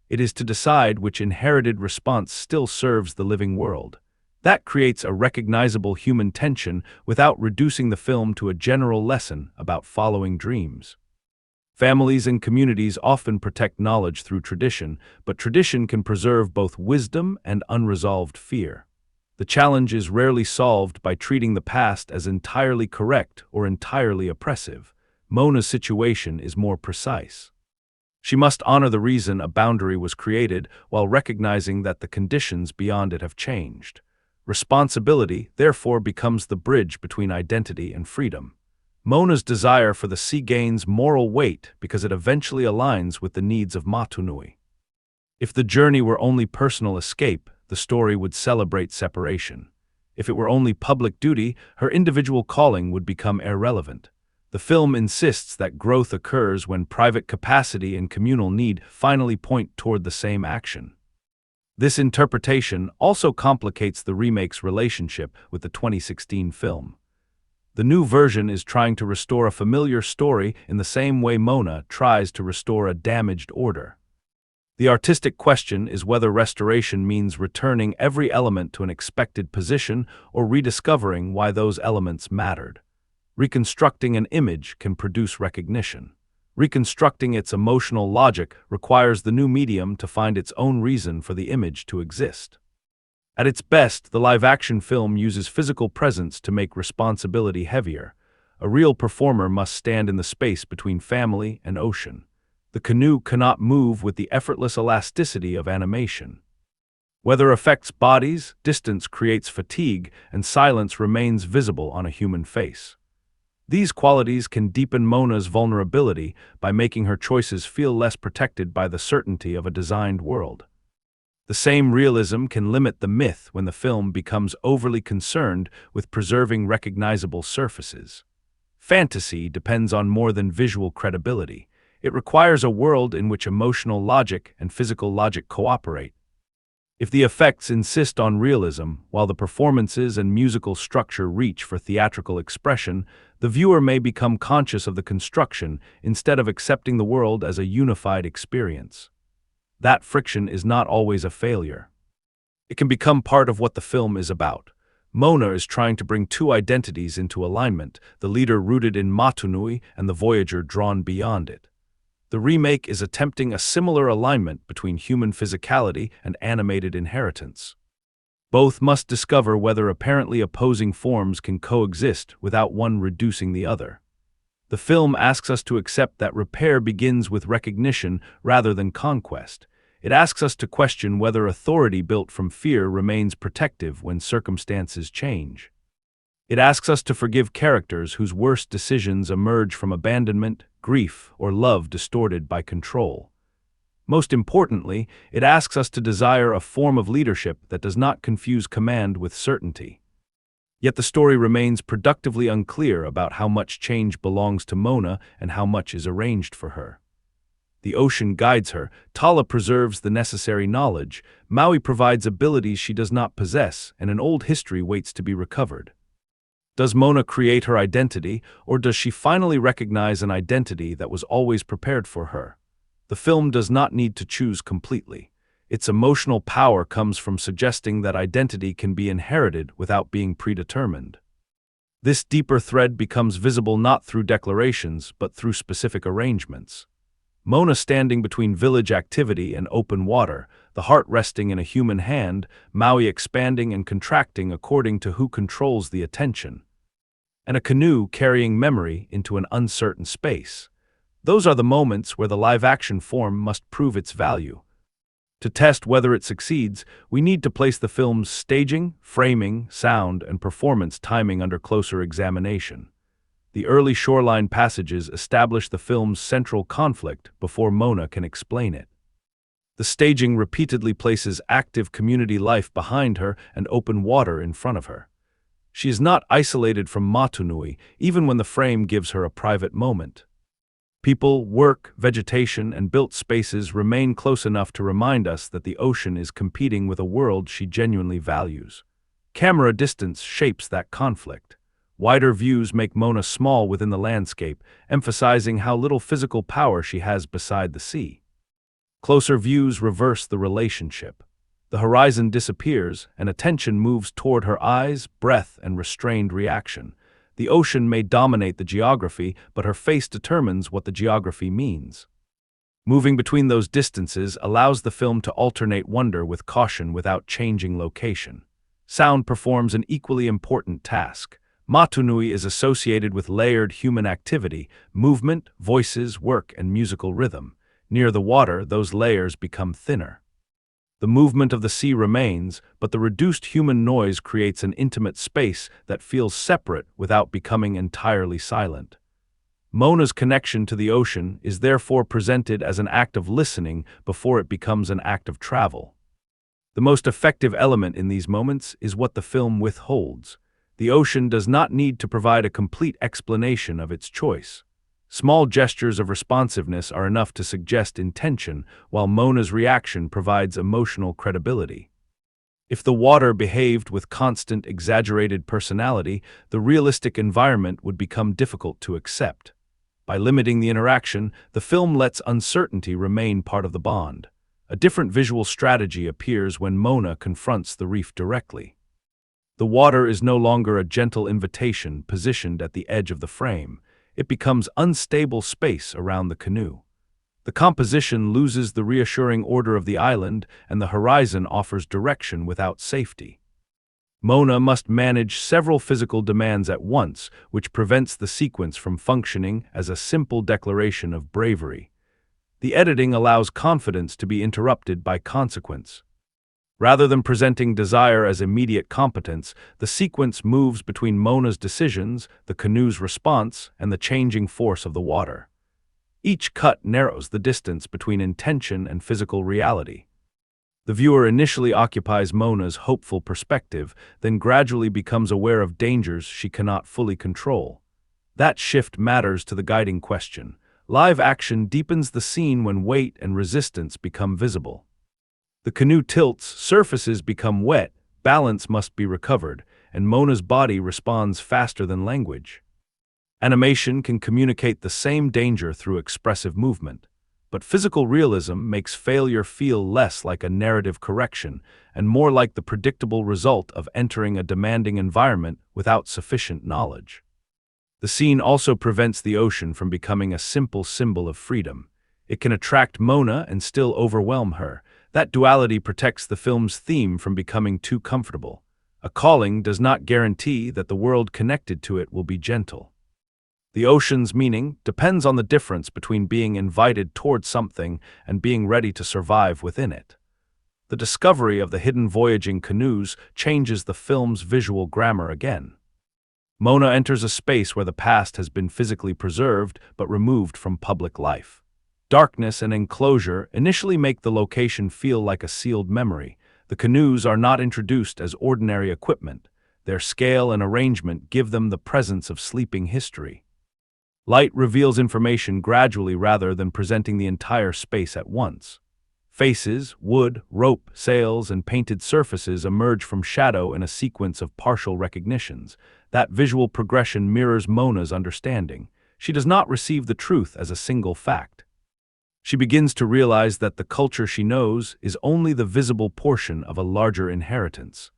It is to decide which inherited response still serves the living world. That creates a recognizable human tension without reducing the film to a general lesson about following dreams. Families and communities often protect knowledge through tradition, but tradition can preserve both wisdom and unresolved fear. The challenge is rarely solved by treating the past as entirely correct or entirely oppressive. Moana's situation is more precise. She must honor the reason a boundary was created while recognizing that the conditions beyond it have changed. Responsibility, therefore, becomes the bridge between identity and freedom. Moana's desire for the sea gains moral weight because it eventually aligns with the needs of Motunui. If the journey were only personal escape, the story would celebrate separation. If it were only public duty, her individual calling would become irrelevant. The film insists that growth occurs when private capacity and communal need finally point toward the same action. This interpretation also complicates the remake's relationship with the 2016 film. The new version is trying to restore a familiar story in the same way Moana tries to restore a damaged order. The artistic question is whether restoration means returning every element to an expected position or rediscovering why those elements mattered. Reconstructing an image can produce recognition. Reconstructing its emotional logic requires the new medium to find its own reason for the image to exist. At its best, the live-action film uses physical presence to make responsibility heavier. A real performer must stand in the space between family and ocean. The canoe cannot move with the effortless elasticity of animation. Weather affects bodies, distance creates fatigue, and silence remains visible on a human face. These qualities can deepen Moana's vulnerability by making her choices feel less protected by the certainty of a designed world. The same realism can limit the myth when the film becomes overly concerned with preserving recognizable surfaces. Fantasy depends on more than visual credibility. It requires a world in which emotional logic and physical logic cooperate. If the effects insist on realism, while the performances and musical structure reach for theatrical expression, the viewer may become conscious of the construction instead of accepting the world as a unified experience. That friction is not always a failure. It can become part of what the film is about. Moana is trying to bring two identities into alignment, the leader rooted in Motunui and the voyager drawn beyond it. The remake is attempting a similar alignment between human physicality and animated inheritance. Both must discover whether apparently opposing forms can coexist without one reducing the other. The film asks us to accept that repair begins with recognition rather than conquest. It asks us to question whether authority built from fear remains protective when circumstances change. It asks us to forgive characters whose worst decisions emerge from abandonment, grief, or love distorted by control. Most importantly, it asks us to desire a form of leadership that does not confuse command with certainty. Yet the story remains productively unclear about how much change belongs to Moana and how much is arranged for her. The ocean guides her, Tala preserves the necessary knowledge, Maui provides abilities she does not possess, and an old history waits to be recovered. Does Moana create her identity, or does she finally recognize an identity that was always prepared for her? The film does not need to choose completely. Its emotional power comes from suggesting that identity can be inherited without being predetermined. This deeper thread becomes visible not through declarations, but through specific arrangements. Moana standing between village activity and open water, the heart resting in a human hand, Maui expanding and contracting according to who controls the attention, and a canoe carrying memory into an uncertain space. Those are the moments where the live-action form must prove its value. To test whether it succeeds, we need to place the film's staging, framing, sound, and performance timing under closer examination. The early shoreline passages establish the film's central conflict before Moana can explain it. The staging repeatedly places active community life behind her and open water in front of her. She is not isolated from Motunui, even when the frame gives her a private moment. People, work, vegetation, and built spaces remain close enough to remind us that the ocean is competing with a world she genuinely values. Camera distance shapes that conflict. Wider views make Moana small within the landscape, emphasizing how little physical power she has beside the sea. Closer views reverse the relationship. The horizon disappears, and attention moves toward her eyes, breath, and restrained reaction. The ocean may dominate the geography, but her face determines what the geography means. Moving between those distances allows the film to alternate wonder with caution without changing location. Sound performs an equally important task. Motunui is associated with layered human activity, movement, voices, work, and musical rhythm. Near the water, those layers become thinner. The movement of the sea remains, but the reduced human noise creates an intimate space that feels separate without becoming entirely silent. Moana's connection to the ocean is therefore presented as an act of listening before it becomes an act of travel. The most effective element in these moments is what the film withholds. The ocean does not need to provide a complete explanation of its choice. Small gestures of responsiveness are enough to suggest intention, while Moana's reaction provides emotional credibility. If the water behaved with constant, exaggerated personality, the realistic environment would become difficult to accept. By limiting the interaction, the film lets uncertainty remain part of the bond. A different visual strategy appears when Moana confronts the reef directly. The water is no longer a gentle invitation positioned at the edge of the frame. It becomes unstable space around the canoe. The composition loses the reassuring order of the island, and the horizon offers direction without safety. Moana must manage several physical demands at once, which prevents the sequence from functioning as a simple declaration of bravery. The editing allows confidence to be interrupted by consequence. Rather than presenting desire as immediate competence, the sequence moves between Moana's decisions, the canoe's response, and the changing force of the water. Each cut narrows the distance between intention and physical reality. The viewer initially occupies Moana's hopeful perspective, then gradually becomes aware of dangers she cannot fully control. That shift matters to the guiding question. Live action deepens the scene when weight and resistance become visible. The canoe tilts, surfaces become wet, balance must be recovered, and Moana's body responds faster than language. Animation can communicate the same danger through expressive movement, but physical realism makes failure feel less like a narrative correction and more like the predictable result of entering a demanding environment without sufficient knowledge. The scene also prevents the ocean from becoming a simple symbol of freedom. It can attract Moana and still overwhelm her. That duality protects the film's theme from becoming too comfortable. A calling does not guarantee that the world connected to it will be gentle. The ocean's meaning depends on the difference between being invited toward something and being ready to survive within it. The discovery of the hidden voyaging canoes changes the film's visual grammar again. Moana enters a space where the past has been physically preserved but removed from public life. Darkness and enclosure initially make the location feel like a sealed memory. The canoes are not introduced as ordinary equipment. Their scale and arrangement give them the presence of sleeping history. Light reveals information gradually rather than presenting the entire space at once. Faces, wood, rope, sails, and painted surfaces emerge from shadow in a sequence of partial recognitions. That visual progression mirrors Moana's understanding. She does not receive the truth as a single fact. She begins to realize that the culture she knows is only the visible portion of a larger inheritance.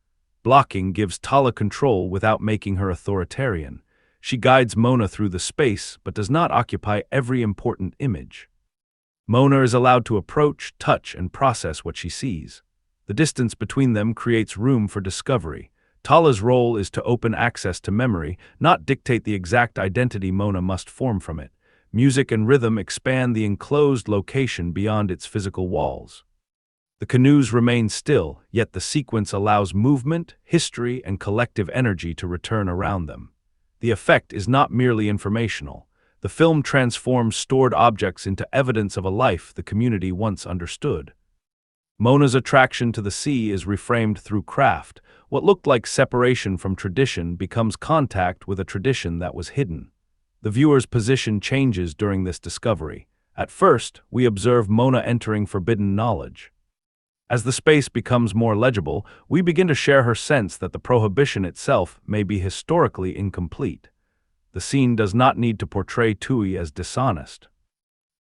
Blocking gives Tala control without making her authoritarian. She guides Moana through the space, but does not occupy every important image. Moana is allowed to approach, touch, and process what she sees. The distance between them creates room for discovery. Tala's role is to open access to memory, not dictate the exact identity Moana must form from it. Music and rhythm expand the enclosed location beyond its physical walls. The canoes remain still, yet the sequence allows movement, history, and collective energy to return around them. The effect is not merely informational. The film transforms stored objects into evidence of a life the community once understood. Moana's attraction to the sea is reframed through craft. What looked like separation from tradition becomes contact with a tradition that was hidden. The viewer's position changes during this discovery. At first, we observe Moana entering forbidden knowledge. As the space becomes more legible, we begin to share her sense that the prohibition itself may be historically incomplete. The scene does not need to portray Tui as dishonest.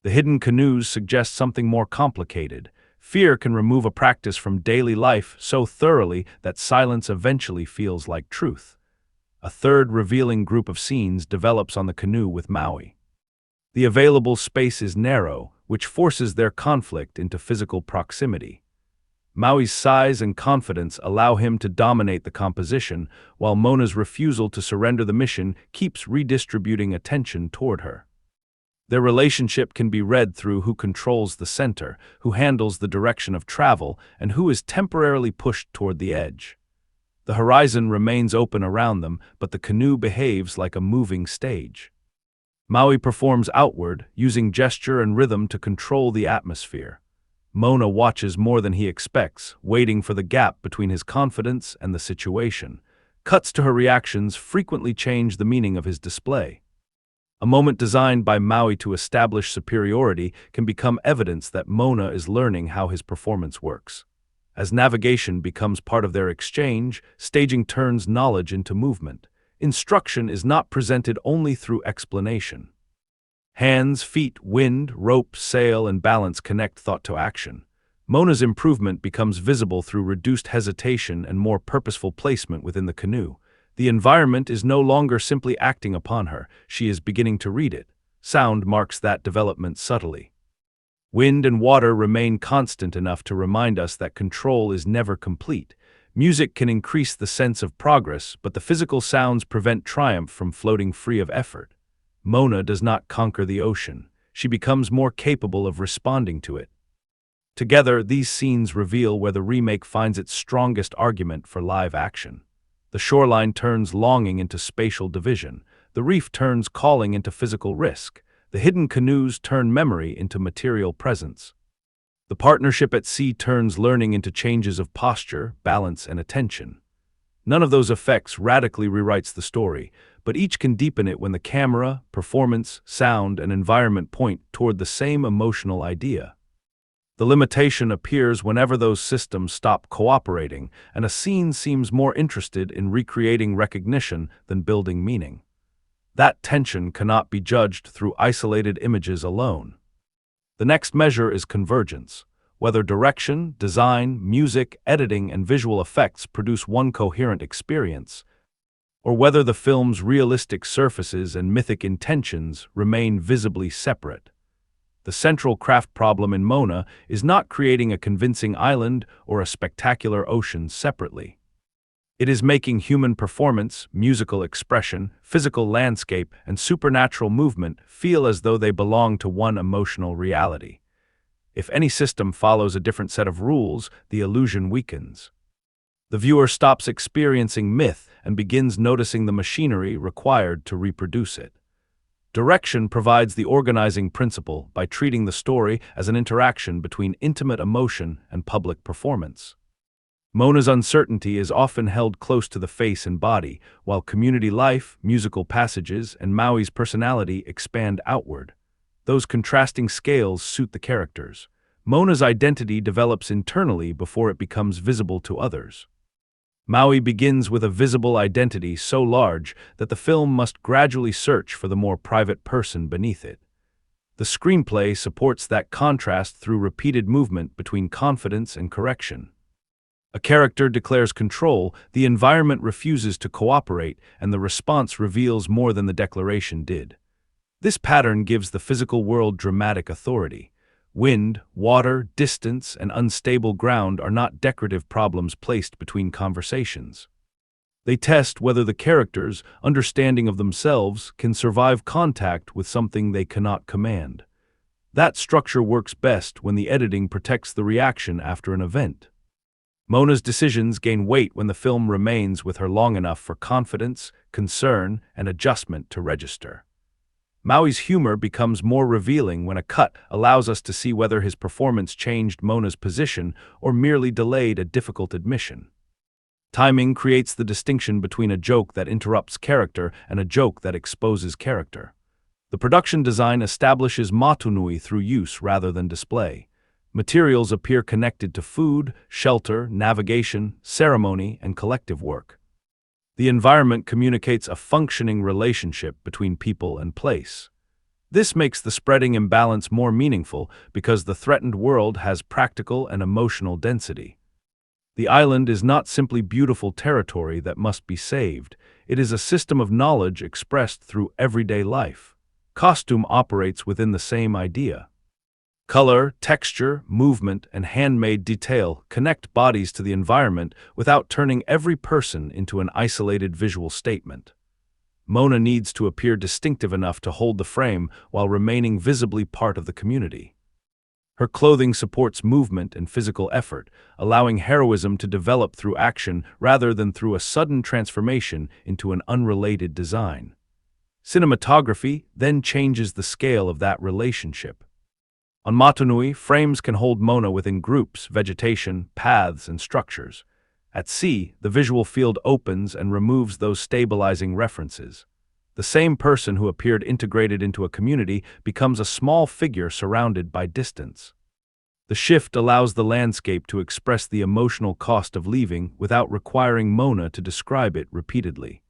The hidden canoes suggest something more complicated. Fear can remove a practice from daily life so thoroughly that silence eventually feels like truth. A third revealing group of scenes develops on the canoe with Maui. The available space is narrow, which forces their conflict into physical proximity. Maui's size and confidence allow him to dominate the composition, while Moana's refusal to surrender the mission keeps redistributing attention toward her. Their relationship can be read through who controls the center, who handles the direction of travel, and who is temporarily pushed toward the edge. The horizon remains open around them, but the canoe behaves like a moving stage. Maui performs outward, using gesture and rhythm to control the atmosphere. Moana watches more than he expects, waiting for the gap between his confidence and the situation. Cuts to her reactions frequently change the meaning of his display. A moment designed by Maui to establish superiority can become evidence that Moana is learning how his performance works. As navigation becomes part of their exchange, staging turns knowledge into movement. Instruction is not presented only through explanation. Hands, feet, wind, rope, sail, and balance connect thought to action. Moana's improvement becomes visible through reduced hesitation and more purposeful placement within the canoe. The environment is no longer simply acting upon her, she is beginning to read it. Sound marks that development subtly. Wind and water remain constant enough to remind us that control is never complete. Music can increase the sense of progress, but the physical sounds prevent triumph from floating free of effort. Moana does not conquer the ocean. She becomes more capable of responding to it. Together, these scenes reveal where the remake finds its strongest argument for live action. The shoreline turns longing into spatial division. The reef turns calling into physical risk. The hidden canoes turn memory into material presence. The partnership at sea turns learning into changes of posture, balance, and attention. None of those effects radically rewrites the story, but each can deepen it when the camera, performance, sound, and environment point toward the same emotional idea. The limitation appears whenever those systems stop cooperating, and a scene seems more interested in recreating recognition than building meaning. That tension cannot be judged through isolated images alone. The next measure is convergence. Whether direction, design, music, editing, and visual effects produce one coherent experience, or whether the film's realistic surfaces and mythic intentions remain visibly separate. The central craft problem in Moana is not creating a convincing island or a spectacular ocean separately. It is making human performance, musical expression, physical landscape, and supernatural movement feel as though they belong to one emotional reality. If any system follows a different set of rules, the illusion weakens. The viewer stops experiencing myth and begins noticing the machinery required to reproduce it. Direction provides the organizing principle by treating the story as an interaction between intimate emotion and public performance. Moana's uncertainty is often held close to the face and body, while community life, musical passages, and Maui's personality expand outward. Those contrasting scales suit the characters. Moana's identity develops internally before it becomes visible to others. Maui begins with a visible identity so large that the film must gradually search for the more private person beneath it. The screenplay supports that contrast through repeated movement between confidence and correction. A character declares control, the environment refuses to cooperate, and the response reveals more than the declaration did. This pattern gives the physical world dramatic authority. Wind, water, distance, and unstable ground are not decorative problems placed between conversations. They test whether the characters' understanding of themselves can survive contact with something they cannot command. That structure works best when the editing protects the reaction after an event. Moana's decisions gain weight when the film remains with her long enough for confidence, concern, and adjustment to register. Maui's humor becomes more revealing when a cut allows us to see whether his performance changed Moana's position or merely delayed a difficult admission. Timing creates the distinction between a joke that interrupts character and a joke that exposes character. The production design establishes Motunui through use rather than display. Materials appear connected to food, shelter, navigation, ceremony, and collective work. The environment communicates a functioning relationship between people and place. This makes the spreading imbalance more meaningful because the threatened world has practical and emotional density. The island is not simply beautiful territory that must be saved, it is a system of knowledge expressed through everyday life. Costume operates within the same idea. Color, texture, movement, and handmade detail connect bodies to the environment without turning every person into an isolated visual statement. Moana needs to appear distinctive enough to hold the frame while remaining visibly part of the community. Her clothing supports movement and physical effort, allowing heroism to develop through action rather than through a sudden transformation into an unrelated design. Cinematography then changes the scale of that relationship. On Motunui, frames can hold Moana within groups, vegetation, paths, and structures. At sea, the visual field opens and removes those stabilizing references. The same person who appeared integrated into a community becomes a small figure surrounded by distance. The shift allows the landscape to express the emotional cost of leaving without requiring Moana to describe it repeatedly.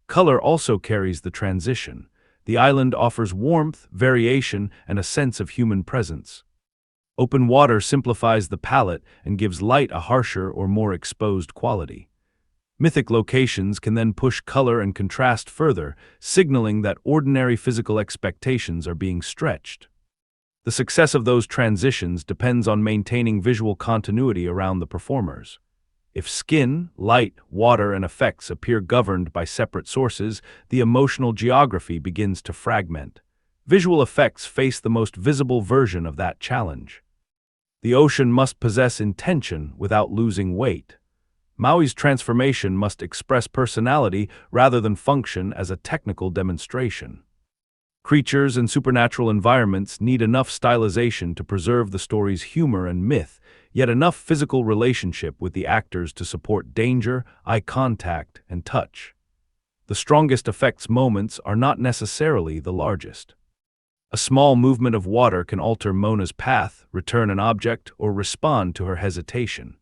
Color also carries the transition. The island offers warmth, variation, and a sense of human presence. Open water simplifies the palette and gives light a harsher or more exposed quality. Mythic locations can then push color and contrast further, signaling that ordinary physical expectations are being stretched. The success of those transitions depends on maintaining visual continuity around the performers. If skin, light, water, and effects appear governed by separate sources, the emotional geography begins to fragment. Visual effects face the most visible version of that challenge. The ocean must possess intention without losing weight. Maui's transformation must express personality rather than function as a technical demonstration. Creatures and supernatural environments need enough stylization to preserve the story's humor and myth, yet enough physical relationship with the actors to support danger, eye contact, and touch. The strongest effects moments are not necessarily the largest. A small movement of water can alter Moana's path, return an object, or respond to her hesitation.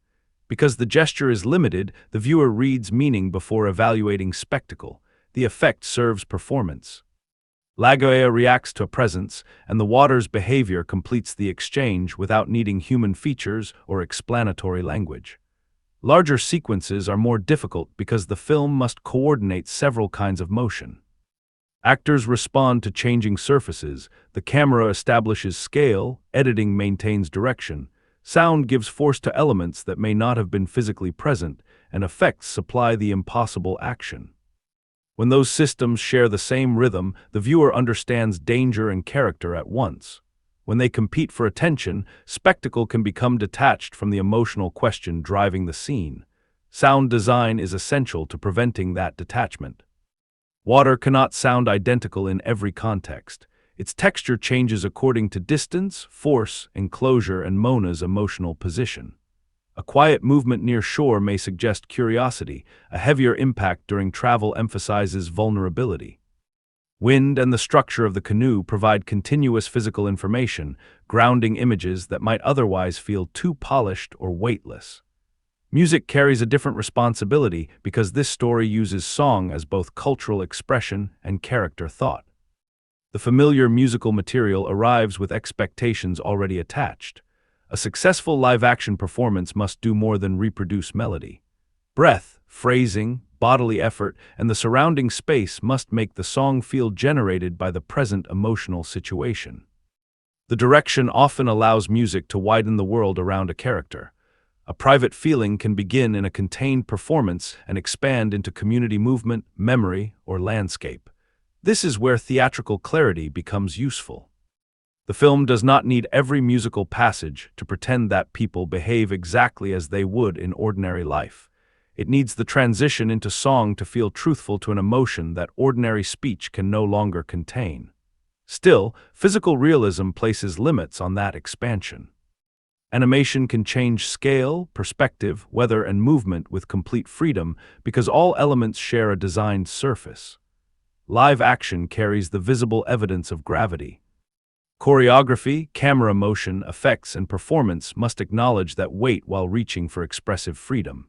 Because the gesture is limited, the viewer reads meaning before evaluating spectacle. The effect serves performance. Lagaʻaia reacts to a presence, and the water's behavior completes the exchange without needing human features or explanatory language. Larger sequences are more difficult because the film must coordinate several kinds of motion. Actors respond to changing surfaces, the camera establishes scale, editing maintains direction, sound gives force to elements that may not have been physically present, and effects supply the impossible action. When those systems share the same rhythm, the viewer understands danger and character at once. When they compete for attention, spectacle can become detached from the emotional question driving the scene. Sound design is essential to preventing that detachment. Water cannot sound identical in every context. Its texture changes according to distance, force, enclosure, and Moana's emotional position. A quiet movement near shore may suggest curiosity. A heavier impact during travel emphasizes vulnerability. Wind and the structure of the canoe provide continuous physical information, grounding images that might otherwise feel too polished or weightless. Music carries a different responsibility because this story uses song as both cultural expression and character thought. The familiar musical material arrives with expectations already attached. A successful live-action performance must do more than reproduce melody. Breath, phrasing, bodily effort, and the surrounding space must make the song feel generated by the present emotional situation. The direction often allows music to widen the world around a character. A private feeling can begin in a contained performance and expand into community movement, memory, or landscape. This is where theatrical clarity becomes useful. The film does not need every musical passage to pretend that people behave exactly as they would in ordinary life. It needs the transition into song to feel truthful to an emotion that ordinary speech can no longer contain. Still, physical realism places limits on that expansion. Animation can change scale, perspective, weather, and movement with complete freedom because all elements share a designed surface. Live action carries the visible evidence of gravity. Choreography, camera motion, effects, and performance must acknowledge that weight while reaching for expressive freedom.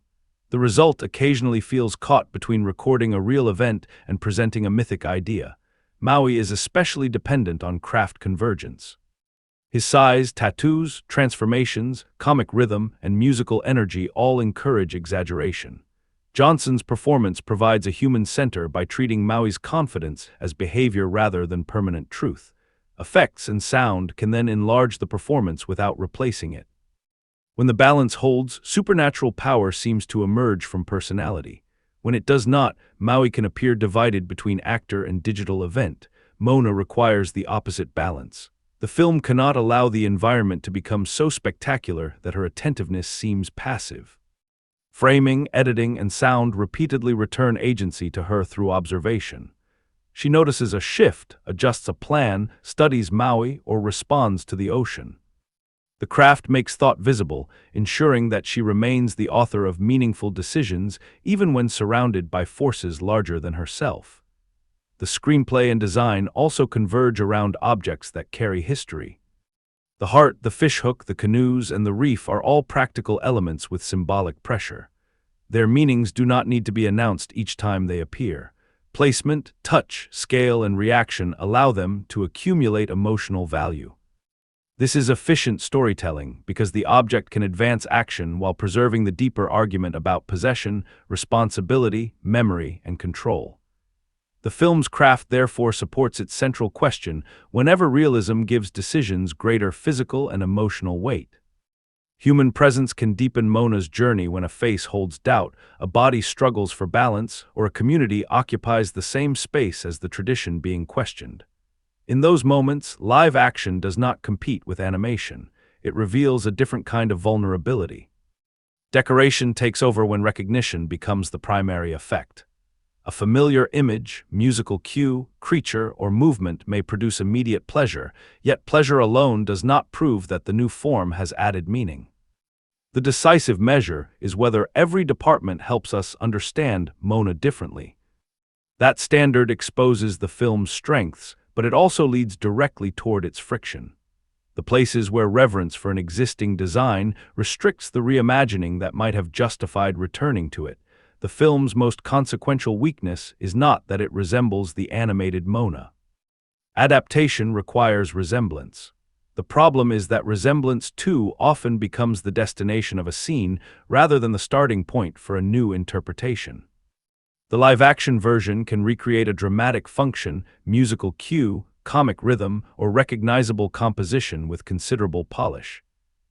The result occasionally feels caught between recording a real event and presenting a mythic idea. Maui is especially dependent on craft convergence. His size, tattoos, transformations, comic rhythm, and musical energy all encourage exaggeration. Johnson's performance provides a human center by treating Maui's confidence as behavior rather than permanent truth. Effects and sound can then enlarge the performance without replacing it. When the balance holds, supernatural power seems to emerge from personality. When it does not, Maui can appear divided between actor and digital event. Moana requires the opposite balance. The film cannot allow the environment to become so spectacular that her attentiveness seems passive. Framing, editing, and sound repeatedly return agency to her through observation. She notices a shift, adjusts a plan, studies Maui, or responds to the ocean. The craft makes thought visible, ensuring that she remains the author of meaningful decisions even when surrounded by forces larger than herself. The screenplay and design also converge around objects that carry history. The heart, the fishhook, the canoes, and the reef are all practical elements with symbolic pressure. Their meanings do not need to be announced each time they appear. Placement, touch, scale, and reaction allow them to accumulate emotional value. This is efficient storytelling because the object can advance action while preserving the deeper argument about possession, responsibility, memory, and control. The film's craft therefore supports its central question whenever realism gives decisions greater physical and emotional weight. Human presence can deepen Moana's journey when a face holds doubt, a body struggles for balance, or a community occupies the same space as the tradition being questioned. In those moments, live action does not compete with animation. It reveals a different kind of vulnerability. Decoration takes over when recognition becomes the primary effect. A familiar image, musical cue, creature, or movement may produce immediate pleasure, yet pleasure alone does not prove that the new form has added meaning. The decisive measure is whether every department helps us understand Moana differently. That standard exposes the film's strengths, but it also leads directly toward its friction. The places where reverence for an existing design restricts the reimagining that might have justified returning to it. The film's most consequential weakness is not that it resembles the animated Moana. Adaptation requires resemblance. The problem is that resemblance too often becomes the destination of a scene rather than the starting point for a new interpretation. The live-action version can recreate a dramatic function, musical cue, comic rhythm, or recognizable composition with considerable polish.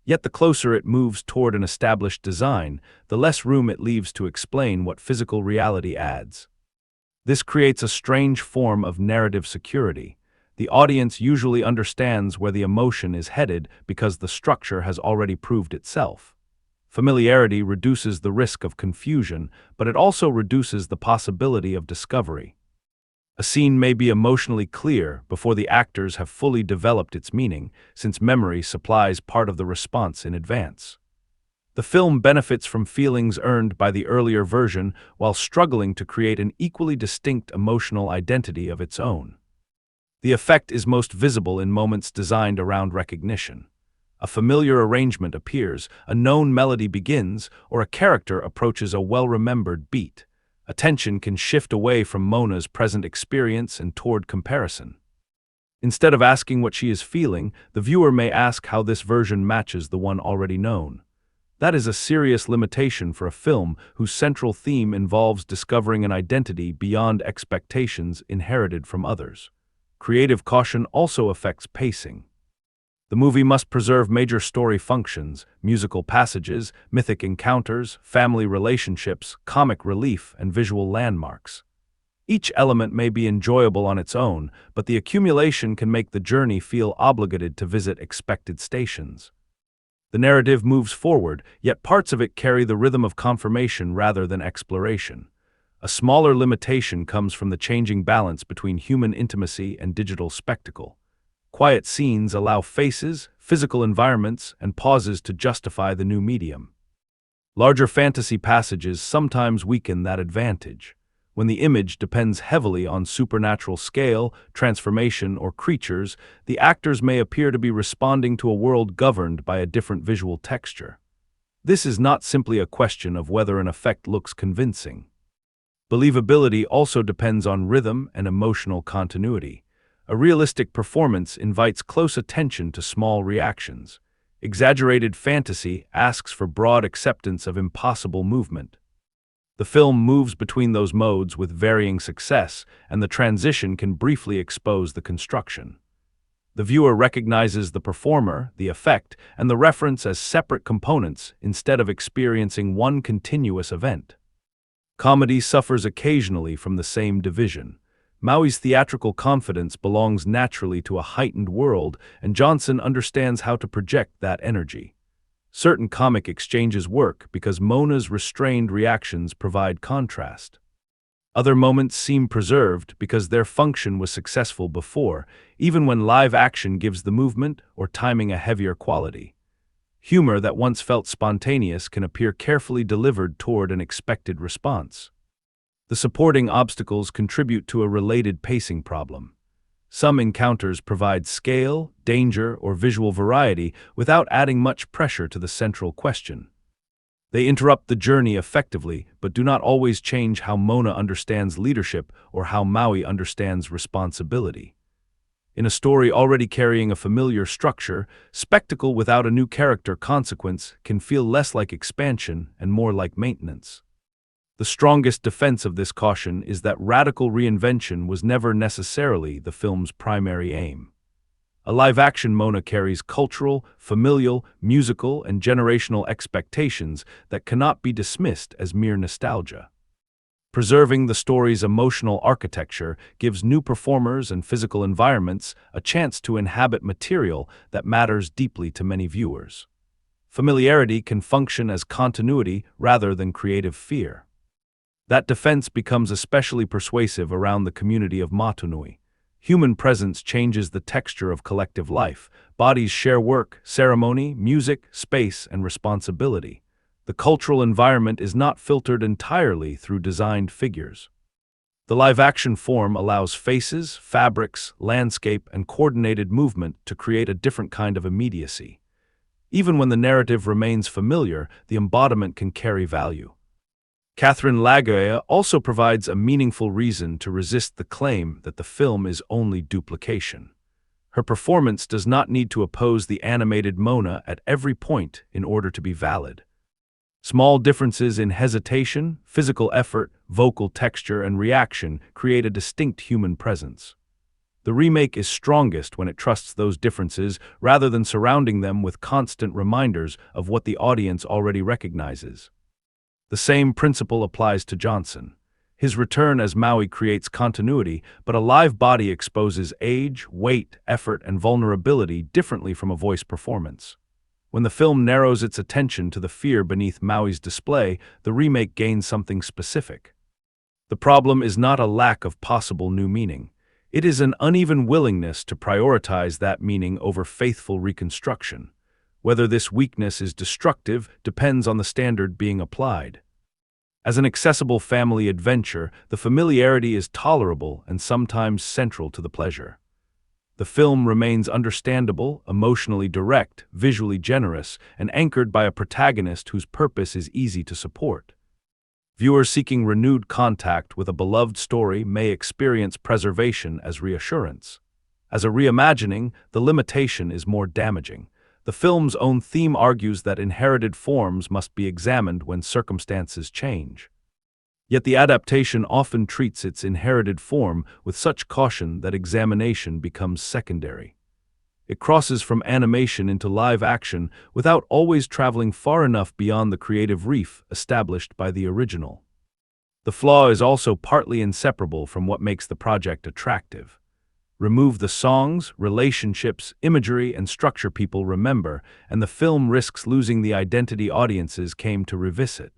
Yet the closer it moves toward an established design, the less room it leaves to explain what physical reality adds. This creates a strange form of narrative security. The audience usually understands where the emotion is headed because the structure has already proved itself. Familiarity reduces the risk of confusion, but it also reduces the possibility of discovery. A scene may be emotionally clear before the actors have fully developed its meaning, since memory supplies part of the response in advance. The film benefits from feelings earned by the earlier version while struggling to create an equally distinct emotional identity of its own. The effect is most visible in moments designed around recognition. A familiar arrangement appears, a known melody begins, or a character approaches a well-remembered beat. Attention can shift away from Moana's present experience and toward comparison. Instead of asking what she is feeling, the viewer may ask how this version matches the one already known. That is a serious limitation for a film whose central theme involves discovering an identity beyond expectations inherited from others. Creative caution also affects pacing. The movie must preserve major story functions, musical passages, mythic encounters, family relationships, comic relief, and visual landmarks. Each element may be enjoyable on its own, but the accumulation can make the journey feel obligated to visit expected stations. The narrative moves forward, yet parts of it carry the rhythm of confirmation rather than exploration. A smaller limitation comes from the changing balance between human intimacy and digital spectacle. Quiet scenes allow faces, physical environments, and pauses to justify the new medium. Larger fantasy passages sometimes weaken that advantage. When the image depends heavily on supernatural scale, transformation, or creatures, the actors may appear to be responding to a world governed by a different visual texture. This is not simply a question of whether an effect looks convincing. Believability also depends on rhythm and emotional continuity. A realistic performance invites close attention to small reactions. Exaggerated fantasy asks for broad acceptance of impossible movement. The film moves between those modes with varying success, and the transition can briefly expose the construction. The viewer recognizes the performer, the effect, and the reference as separate components instead of experiencing one continuous event. Comedy suffers occasionally from the same division. Maui's theatrical confidence belongs naturally to a heightened world, and Johnson understands how to project that energy. Certain comic exchanges work because Mona's restrained reactions provide contrast. Other moments seem preserved because their function was successful before, even when live action gives the movement or timing a heavier quality. Humor that once felt spontaneous can appear carefully delivered toward an expected response. The supporting obstacles contribute to a related pacing problem. Some encounters provide scale, danger, or visual variety without adding much pressure to the central question. They interrupt the journey effectively, but do not always change how Moana understands leadership or how Maui understands responsibility. In a story already carrying a familiar structure, spectacle without a new character consequence can feel less like expansion and more like maintenance. The strongest defense of this caution is that radical reinvention was never necessarily the film's primary aim. A live-action Moana carries cultural, familial, musical, and generational expectations that cannot be dismissed as mere nostalgia. Preserving the story's emotional architecture gives new performers and physical environments a chance to inhabit material that matters deeply to many viewers. Familiarity can function as continuity rather than creative fear. That defense becomes especially persuasive around the community of Motunui. Human presence changes the texture of collective life. Bodies share work, ceremony, music, space, and responsibility. The cultural environment is not filtered entirely through designed figures. The live-action form allows faces, fabrics, landscape, and coordinated movement to create a different kind of immediacy. Even when the narrative remains familiar, the embodiment can carry value. Catherine Lagaʻaia also provides a meaningful reason to resist the claim that the film is only duplication. Her performance does not need to oppose the animated Moana at every point in order to be valid. Small differences in hesitation, physical effort, vocal texture, and reaction create a distinct human presence. The remake is strongest when it trusts those differences rather than surrounding them with constant reminders of what the audience already recognizes. The same principle applies to Johnson. His return as Maui creates continuity, but a live body exposes age, weight, effort, and vulnerability differently from a voice performance. When the film narrows its attention to the fear beneath Maui's display, the remake gains something specific. The problem is not a lack of possible new meaning. It is an uneven willingness to prioritize that meaning over faithful reconstruction. Whether this weakness is destructive depends on the standard being applied. As an accessible family adventure, the familiarity is tolerable and sometimes central to the pleasure. The film remains understandable, emotionally direct, visually generous, and anchored by a protagonist whose purpose is easy to support. Viewers seeking renewed contact with a beloved story may experience preservation as reassurance. As a reimagining, the limitation is more damaging. The film's own theme argues that inherited forms must be examined when circumstances change. Yet the adaptation often treats its inherited form with such caution that examination becomes secondary. It crosses from animation into live action without always traveling far enough beyond the creative reef established by the original. The flaw is also partly inseparable from what makes the project attractive. Remove the songs, relationships, imagery, and structure people remember, and the film risks losing the identity audiences came to revisit.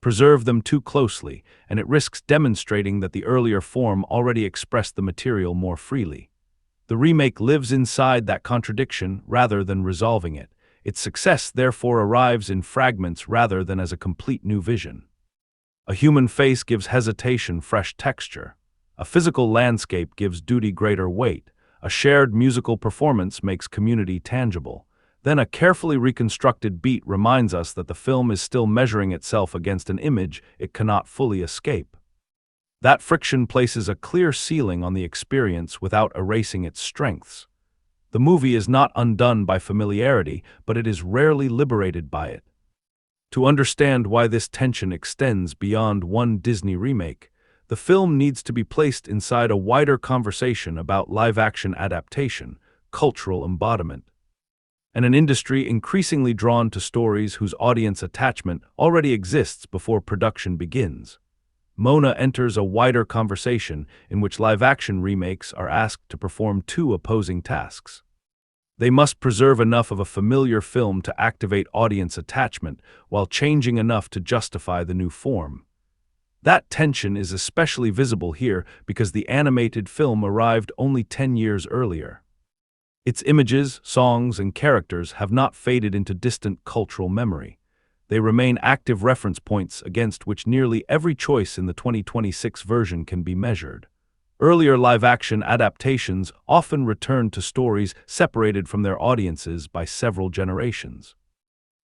Preserve them too closely, and it risks demonstrating that the earlier form already expressed the material more freely. The remake lives inside that contradiction rather than resolving it. Its success therefore arrives in fragments rather than as a complete new vision. A human face gives hesitation fresh texture. A physical landscape gives duty greater weight. A shared musical performance makes community tangible. Then a carefully reconstructed beat reminds us that the film is still measuring itself against an image it cannot fully escape. That friction places a clear ceiling on the experience without erasing its strengths. The movie is not undone by familiarity, but it is rarely liberated by it. To understand why this tension extends beyond one Disney remake, the film needs to be placed inside a wider conversation about live-action adaptation, cultural embodiment, and an industry increasingly drawn to stories whose audience attachment already exists before production begins. Moana enters a wider conversation in which live-action remakes are asked to perform two opposing tasks. They must preserve enough of a familiar film to activate audience attachment while changing enough to justify the new form. That tension is especially visible here because the animated film arrived only 10 years earlier. Its images, songs, and characters have not faded into distant cultural memory. They remain active reference points against which nearly every choice in the 2026 version can be measured. Earlier live-action adaptations often returned to stories separated from their audiences by several generations.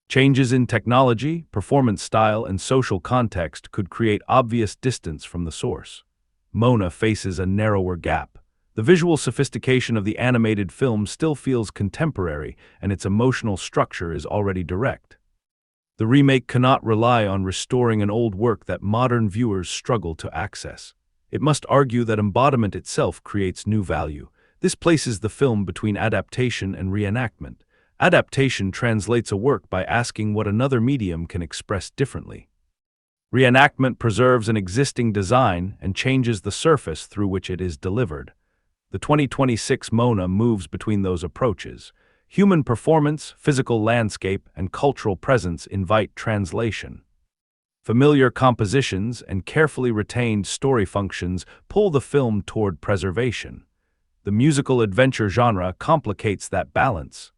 Changes in technology, performance style, and social context could create obvious distance from the source. Moana faces a narrower gap. The visual sophistication of the animated film still feels contemporary, and its emotional structure is already direct. The remake cannot rely on restoring an old work that modern viewers struggle to access. It must argue that embodiment itself creates new value. This places the film between adaptation and reenactment. Adaptation translates a work by asking what another medium can express differently. Reenactment preserves an existing design and changes the surface through which it is delivered. The 2026 Moana moves between those approaches. Human performance, physical landscape, and cultural presence invite translation. Familiar compositions and carefully retained story functions pull the film toward preservation. The musical adventure genre complicates that balance.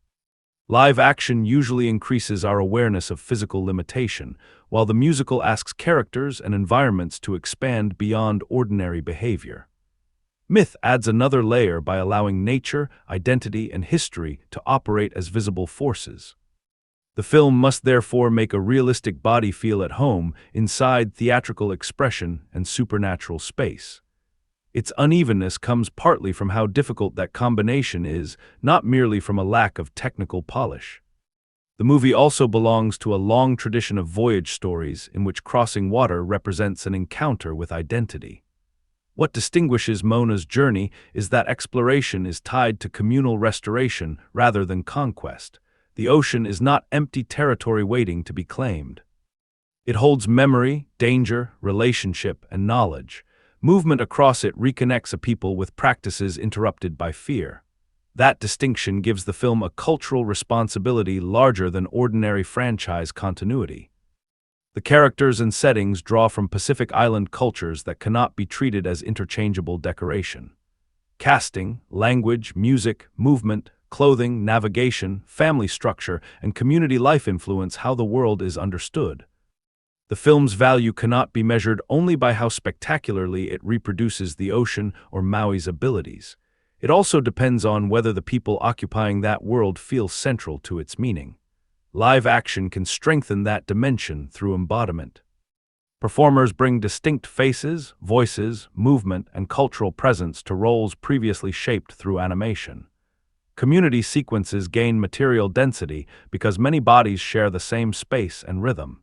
Live action usually increases our awareness of physical limitation, while the musical asks characters and environments to expand beyond ordinary behavior. Myth adds another layer by allowing nature, identity, and history to operate as visible forces. The film must therefore make a realistic body feel at home inside theatrical expression and supernatural space. Its unevenness comes partly from how difficult that combination is, not merely from a lack of technical polish. The movie also belongs to a long tradition of voyage stories in which crossing water represents an encounter with identity. What distinguishes Moana's journey is that exploration is tied to communal restoration rather than conquest. The ocean is not empty territory waiting to be claimed. It holds memory, danger, relationship, and knowledge. Movement across it reconnects a people with practices interrupted by fear. That distinction gives the film a cultural responsibility larger than ordinary franchise continuity. The characters and settings draw from Pacific Island cultures that cannot be treated as interchangeable decoration. Casting, language, music, movement, clothing, navigation, family structure, and community life influence how the world is understood. The film's value cannot be measured only by how spectacularly it reproduces the ocean or Maui's abilities. It also depends on whether the people occupying that world feel central to its meaning. Live action can strengthen that dimension through embodiment. Performers bring distinct faces, voices, movement, and cultural presence to roles previously shaped through animation. Community sequences gain material density because many bodies share the same space and rhythm.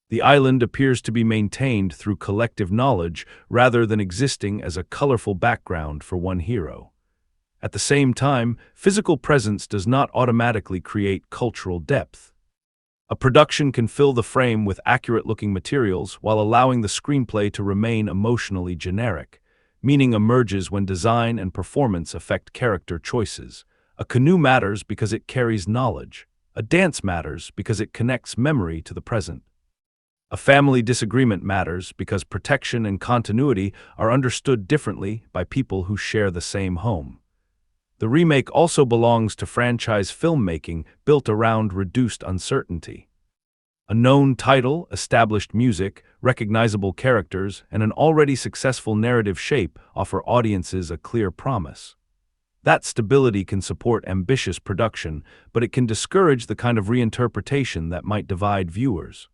The island appears to be maintained through collective knowledge rather than existing as a colorful background for one hero. At the same time, physical presence does not automatically create cultural depth. A production can fill the frame with accurate-looking materials while allowing the screenplay to remain emotionally generic. Meaning emerges when design and performance affect character choices. A canoe matters because it carries knowledge. A dance matters because it connects memory to the present. A family disagreement matters because protection and continuity are understood differently by people who share the same home. The remake also belongs to franchise filmmaking built around reduced uncertainty. A known title, established music, recognizable characters, and an already successful narrative shape offer audiences a clear promise. That stability can support ambitious production, but it can discourage the kind of reinterpretation that might divide viewers.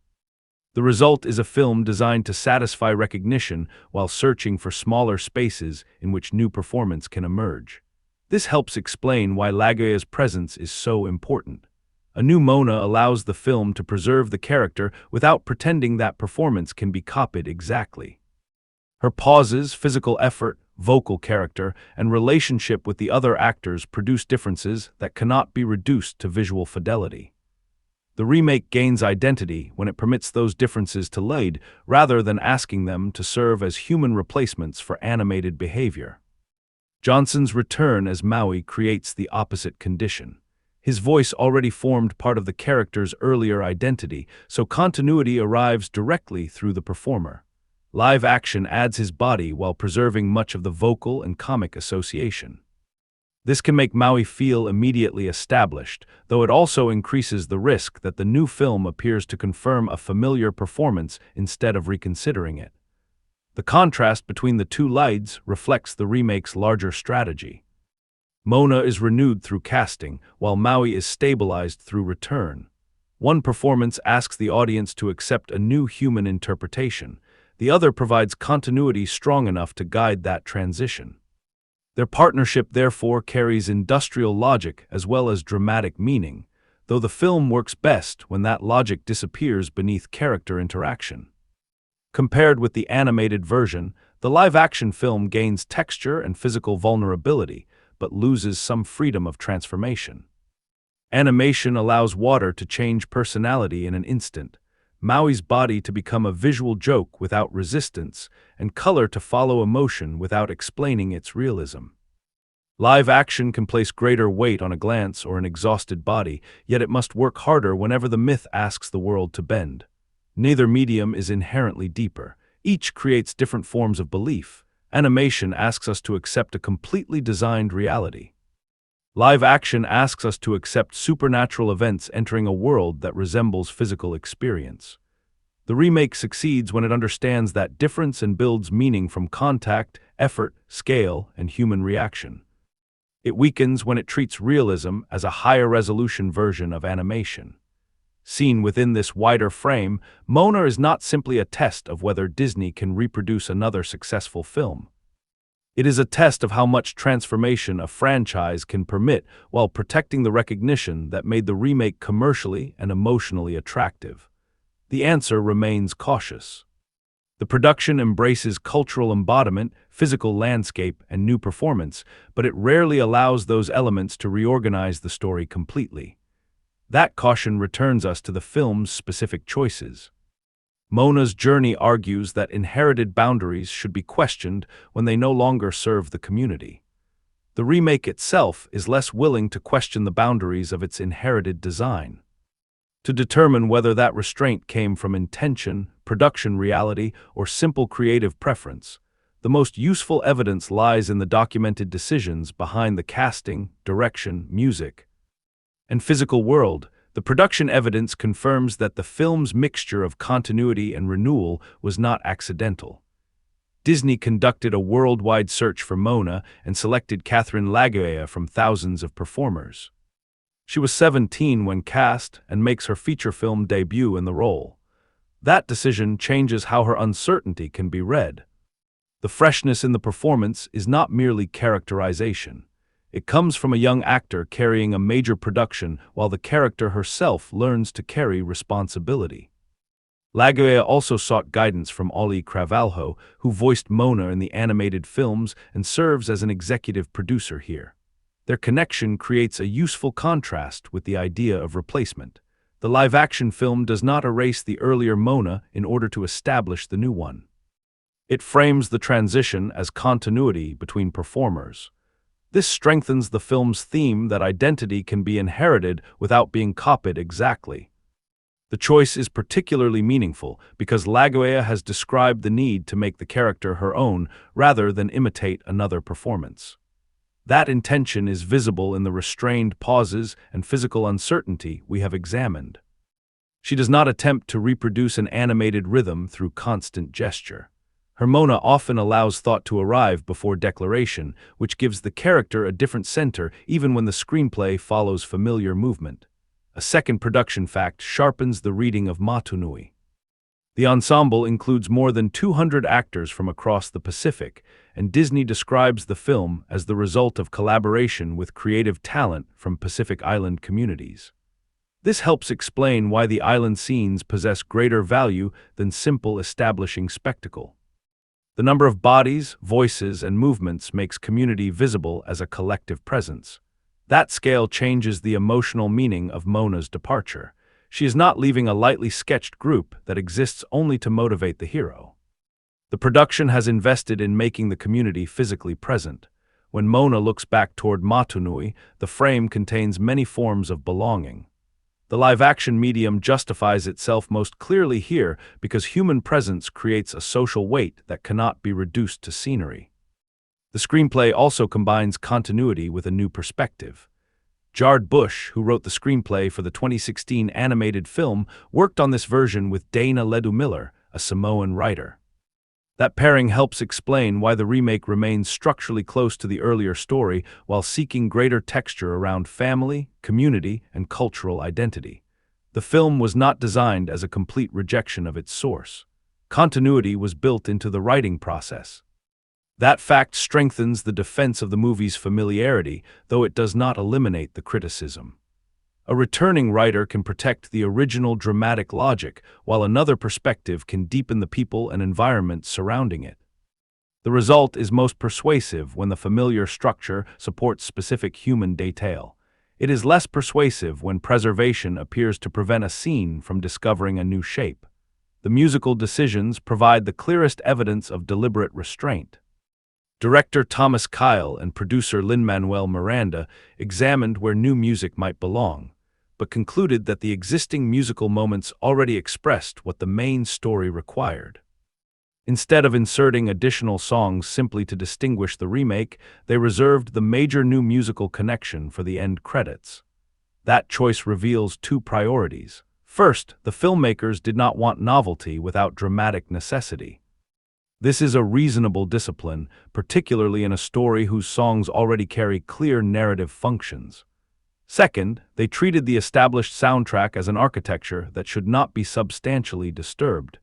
The result is a film designed to satisfy recognition while searching for smaller spaces in which new performance can emerge. This helps explain why Lagaʻaia's presence is so important. A new Moana allows the film to preserve the character without pretending that performance can be copied exactly. Her pauses, physical effort, vocal character, and relationship with the other actors produce differences that cannot be reduced to visual fidelity. The remake gains identity when it permits those differences to lead rather than asking them to serve as human replacements for animated behavior. Johnson's return as Maui creates the opposite condition. His voice already formed part of the character's earlier identity, so continuity arrives directly through the performer. Live action adds his body while preserving much of the vocal and comic association. This can make Maui feel immediately established, though it also increases the risk that the new film appears to confirm a familiar performance instead of reconsidering it. The contrast between the two leads reflects the remake's larger strategy. Moana is renewed through casting, while Maui is stabilized through return. One performance asks the audience to accept a new human interpretation. The other provides continuity strong enough to guide that transition. Their partnership therefore carries industrial logic as well as dramatic meaning, though the film works best when that logic disappears beneath character interaction. Compared with the animated version, the live-action film gains texture and physical vulnerability, but loses some freedom of transformation. Animation allows water to change personality in an instant, Maui's body to become a visual joke without resistance, and color to follow emotion without explaining its realism. Live action can place greater weight on a glance or an exhausted body, yet it must work harder whenever the myth asks the world to bend. Neither medium is inherently deeper. Each creates different forms of belief. Animation asks us to accept a completely designed reality. Live action asks us to accept supernatural events entering a world that resembles physical experience. The remake succeeds when it understands that difference and builds meaning from contact, effort, scale, and human reaction. It weakens when it treats realism as a higher-resolution version of animation. Seen within this wider frame, Moana is not simply a test of whether Disney can reproduce another successful film. It is a test of how much transformation a franchise can permit while protecting the recognition that made the remake commercially and emotionally attractive. The answer remains cautious. The production embraces cultural embodiment, physical landscape, and new performance, but it rarely allows those elements to reorganize the story completely. That caution returns us to the film's specific choices. Moana's journey argues that inherited boundaries should be questioned when they no longer serve the community. The remake itself is less willing to question the boundaries of its inherited design. To determine whether that restraint came from intention, production reality, or simple creative preference, the most useful evidence lies in the documented decisions behind the casting, direction, music, and physical world. The production evidence confirms that the film's mixture of continuity and renewal was not accidental. Disney conducted a worldwide search for Moana and selected Lagaʻaia from thousands of performers. She was 17 when cast and makes her feature film debut in the role. That decision changes how her uncertainty can be read. The freshness in the performance is not merely characterization. It comes from a young actor carrying a major production while the character herself learns to carry responsibility. Lagaʻaia also sought guidance from Ollie Cravalho, who voiced Moana in the animated films and serves as an executive producer here. Their connection creates a useful contrast with the idea of replacement. The live-action film does not erase the earlier Moana in order to establish the new one. It frames the transition as continuity between performers. This strengthens the film's theme that identity can be inherited without being copied exactly. The choice is particularly meaningful because Lagaʻaia has described the need to make the character her own rather than imitate another performance. That intention is visible in the restrained pauses and physical uncertainty we have examined. She does not attempt to reproduce an animated rhythm through constant gesture. Her Moana often allows thought to arrive before declaration, which gives the character a different center even when the screenplay follows familiar movement. A second production fact sharpens the reading of Motunui. The ensemble includes more than 200 actors from across the Pacific, and Disney describes the film as the result of collaboration with creative talent from Pacific Island communities. This helps explain why the island scenes possess greater value than simple establishing spectacle. The number of bodies, voices, and movements makes community visible as a collective presence. That scale changes the emotional meaning of Moana's departure. She is not leaving a lightly sketched group that exists only to motivate the hero. The production has invested in making the community physically present. When Moana looks back toward Motunui, the frame contains many forms of belonging. The live-action medium justifies itself most clearly here because human presence creates a social weight that cannot be reduced to scenery. The screenplay also combines continuity with a new perspective. Jared Bush, who wrote the screenplay for the 2016 animated film, worked on this version with Dana Ledoux-Miller, a Samoan writer. That pairing helps explain why the remake remains structurally close to the earlier story while seeking greater texture around family, community, and cultural identity. The film was not designed as a complete rejection of its source. Continuity was built into the writing process. That fact strengthens the defense of the movie's familiarity, though it does not eliminate the criticism. A returning writer can protect the original dramatic logic, while another perspective can deepen the people and environment surrounding it. The result is most persuasive when the familiar structure supports specific human detail. It is less persuasive when preservation appears to prevent a scene from discovering a new shape. The musical decisions provide the clearest evidence of deliberate restraint. Director Thomas Kail and producer Lin-Manuel Miranda examined where new music might belong, but concluded that the existing musical moments already expressed what the main story required. Instead of inserting additional songs simply to distinguish the remake, they reserved the major new musical connection for the end credits. That choice reveals two priorities. First, the filmmakers did not want novelty without dramatic necessity. This is a reasonable discipline, particularly in a story whose songs already carry clear narrative functions. Second, they treated the established soundtrack as an architecture that should not be substantially disturbed.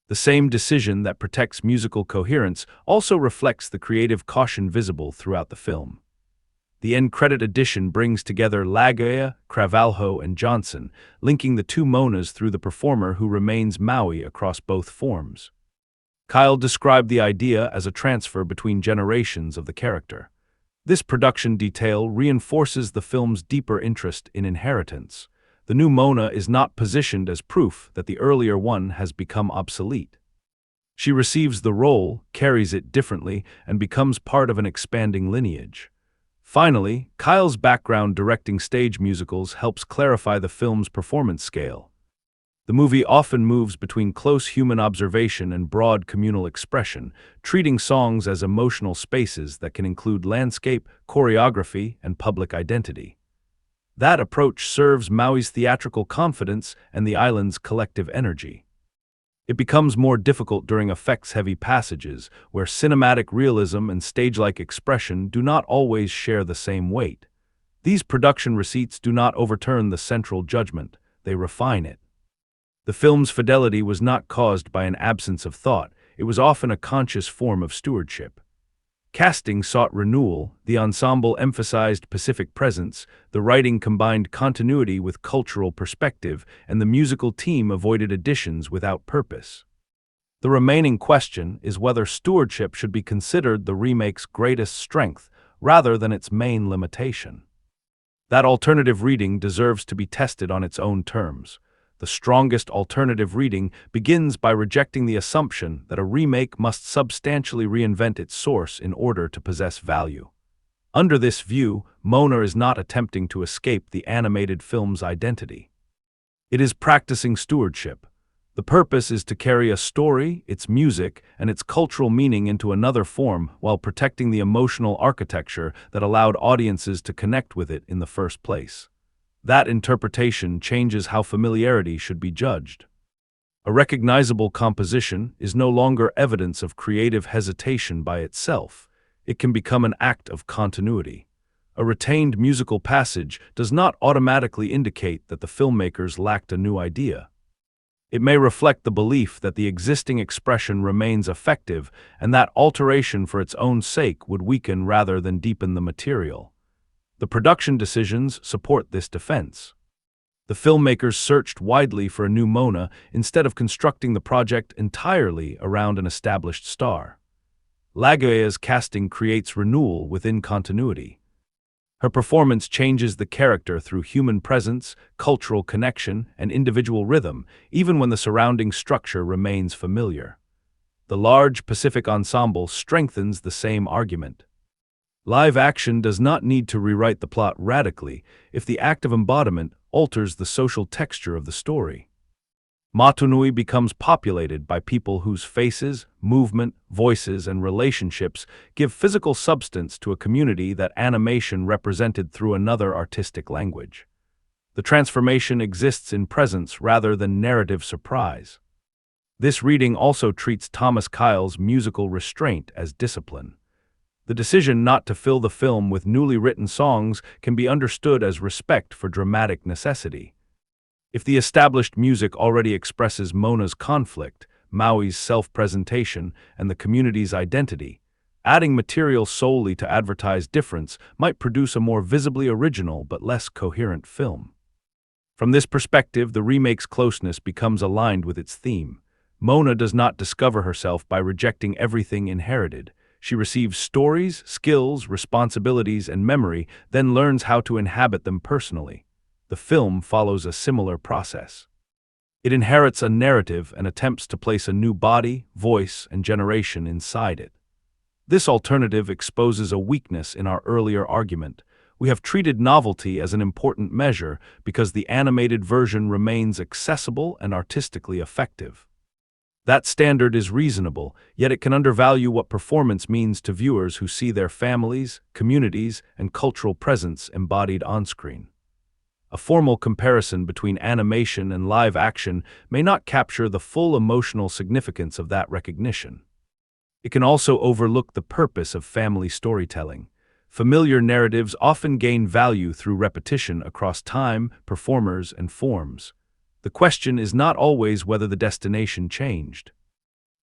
The same decision that protects musical coherence also reflects the creative caution visible throughout the film. The end credit edition brings together Lagaʻaia, Cravalho, and Johnson, linking the two Moanas through the performer who remains Maui across both forms. Kail described the idea as a transfer between generations of the character. This production detail reinforces the film's deeper interest in inheritance. The new Moana is not positioned as proof that the earlier one has become obsolete. She receives the role, carries it differently, and becomes part of an expanding lineage. Finally, Kail's background directing stage musicals helps clarify the film's performance scale. The movie often moves between close human observation and broad communal expression, treating songs as emotional spaces that can include landscape, choreography, and public identity. That approach serves Maui's theatrical confidence and the island's collective energy. It becomes more difficult during effects-heavy passages, where cinematic realism and stage-like expression do not always share the same weight. These production receipts do not overturn the central judgment, they refine it. The film's fidelity was not caused by an absence of thought, it was often a conscious form of stewardship. Casting sought renewal, the ensemble emphasized Pacific presence, the writing combined continuity with cultural perspective, and the musical team avoided additions without purpose. The remaining question is whether stewardship should be considered the remake's greatest strength, rather than its main limitation. That alternative reading deserves to be tested on its own terms. The strongest alternative reading begins by rejecting the assumption that a remake must substantially reinvent its source in order to possess value. Under this view, Moana is not attempting to escape the animated film's identity. It is practicing stewardship. The purpose is to carry a story, its music, and its cultural meaning into another form while protecting the emotional architecture that allowed audiences to connect with it in the first place. That interpretation changes how familiarity should be judged. A recognizable composition is no longer evidence of creative hesitation by itself. It can become an act of continuity. A retained musical passage does not automatically indicate that the filmmakers lacked a new idea. It may reflect the belief that the existing expression remains effective and that alteration for its own sake would weaken rather than deepen the material. The production decisions support this defense. The filmmakers searched widely for a new Moana instead of constructing the project entirely around an established star. Lagaʻaia's casting creates renewal within continuity. Her performance changes the character through human presence, cultural connection, and individual rhythm, even when the surrounding structure remains familiar. The large Pacific ensemble strengthens the same argument. Live action does not need to rewrite the plot radically if the act of embodiment alters the social texture of the story. Motunui becomes populated by people whose faces, movement, voices, and relationships give physical substance to a community that animation represented through another artistic language. The transformation exists in presence rather than narrative surprise. This reading also treats Thomas Kail's musical restraint as discipline. The decision not to fill the film with newly written songs can be understood as respect for dramatic necessity. If the established music already expresses Moana's conflict, Maui's self-presentation, and the community's identity, adding material solely to advertise difference might produce a more visibly original but less coherent film. From this perspective, the remake's closeness becomes aligned with its theme. Moana does not discover herself by rejecting everything inherited. She receives stories, skills, responsibilities, and memory, then learns how to inhabit them personally. The film follows a similar process. It inherits a narrative and attempts to place a new body, voice, and generation inside it. This alternative exposes a weakness in our earlier argument. We have treated novelty as an important measure because the animated version remains accessible and artistically effective. That standard is reasonable, yet it can undervalue what performance means to viewers who see their families, communities, and cultural presence embodied on-screen. A formal comparison between animation and live action may not capture the full emotional significance of that recognition. It can also overlook the purpose of family storytelling. Familiar narratives often gain value through repetition across time, performers, and forms. The question is not always whether the destination changed.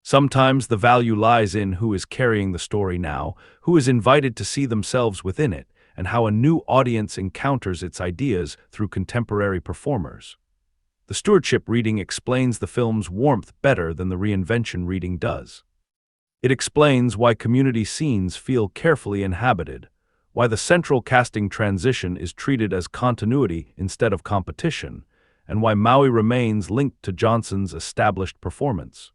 Sometimes the value lies in who is carrying the story now, who is invited to see themselves within it, and how a new audience encounters its ideas through contemporary performers. The stewardship reading explains the film's warmth better than the reinvention reading does. It explains why community scenes feel carefully inhabited, why the central casting transition is treated as continuity instead of competition, and why Maui remains linked to Johnson's established performance.